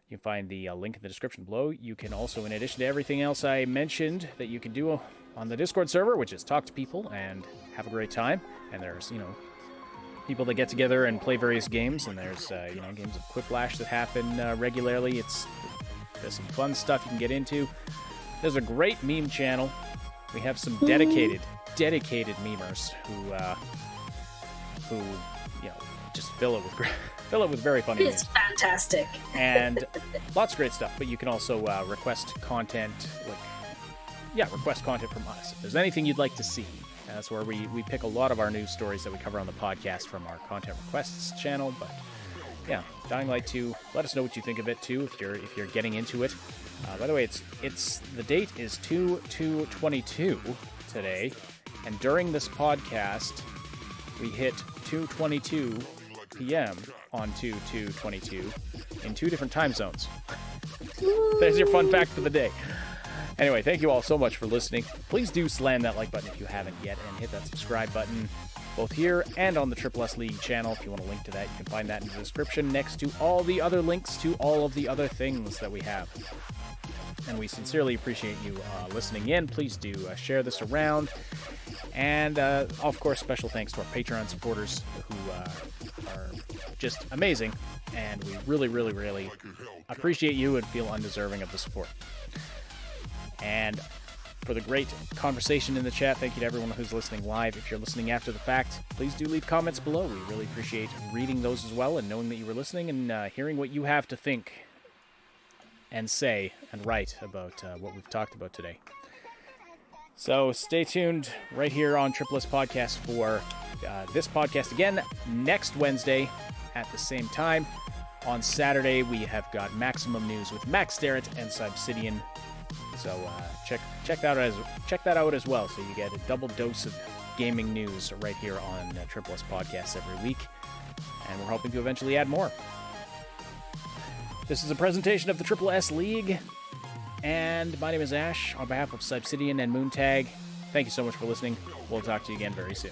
You can find the link in the description below. You can also, in addition to everything else I mentioned that you can do on the Discord server, which is talk to people and have a great time. And there's, people that get together and play various games. And there's, games of Quiplash that happen regularly. There's some fun stuff you can get into. There's a great meme channel. We have some dedicated memers who just fill it with very funny memes. It's fantastic. And lots of great stuff. But you can also request content request content from us. If there's anything you'd like to see, that's where we pick a lot of our news stories that we cover on the podcast from our content requests channel. But yeah, Dying Light 2. Let us know what you think of it too if you're getting into it. By the way, it's the date is 2/2/22 today, and during this podcast, we hit 2:22 p.m. on 2/2/22 in 2 different time zones. There's your fun fact for the day. Anyway, thank you all so much for listening. Please do slam that like button if you haven't yet, and hit that subscribe button, both here and on the Triple S League channel. If you want to link to that, you can find that in the description next to all the other links to all of the other things that we have. And we sincerely appreciate you listening in. Please do share this around. And, of course, special thanks to our Patreon supporters who are just amazing. And we really, really, really appreciate you and feel undeserving of the support. And for the great conversation in the chat, thank you to everyone who's listening live. If you're listening after the fact, please do leave comments below. We really appreciate reading those as well and knowing that you were listening and hearing what you have to think and say and write about what we've talked about today. So stay tuned right here on Triple S Podcast for this podcast again next Wednesday at the same time. On Saturday, we have got Maximum News with Max Starrett and Subsidian. So check that out as well. So you get a double dose of gaming news right here on Triple S Podcast every week. And we're hoping to eventually add more. This is a presentation of the Triple S League, and my name is Ash on behalf of Subsidian and Moontag. Thank you so much for listening. We'll talk to you again very soon.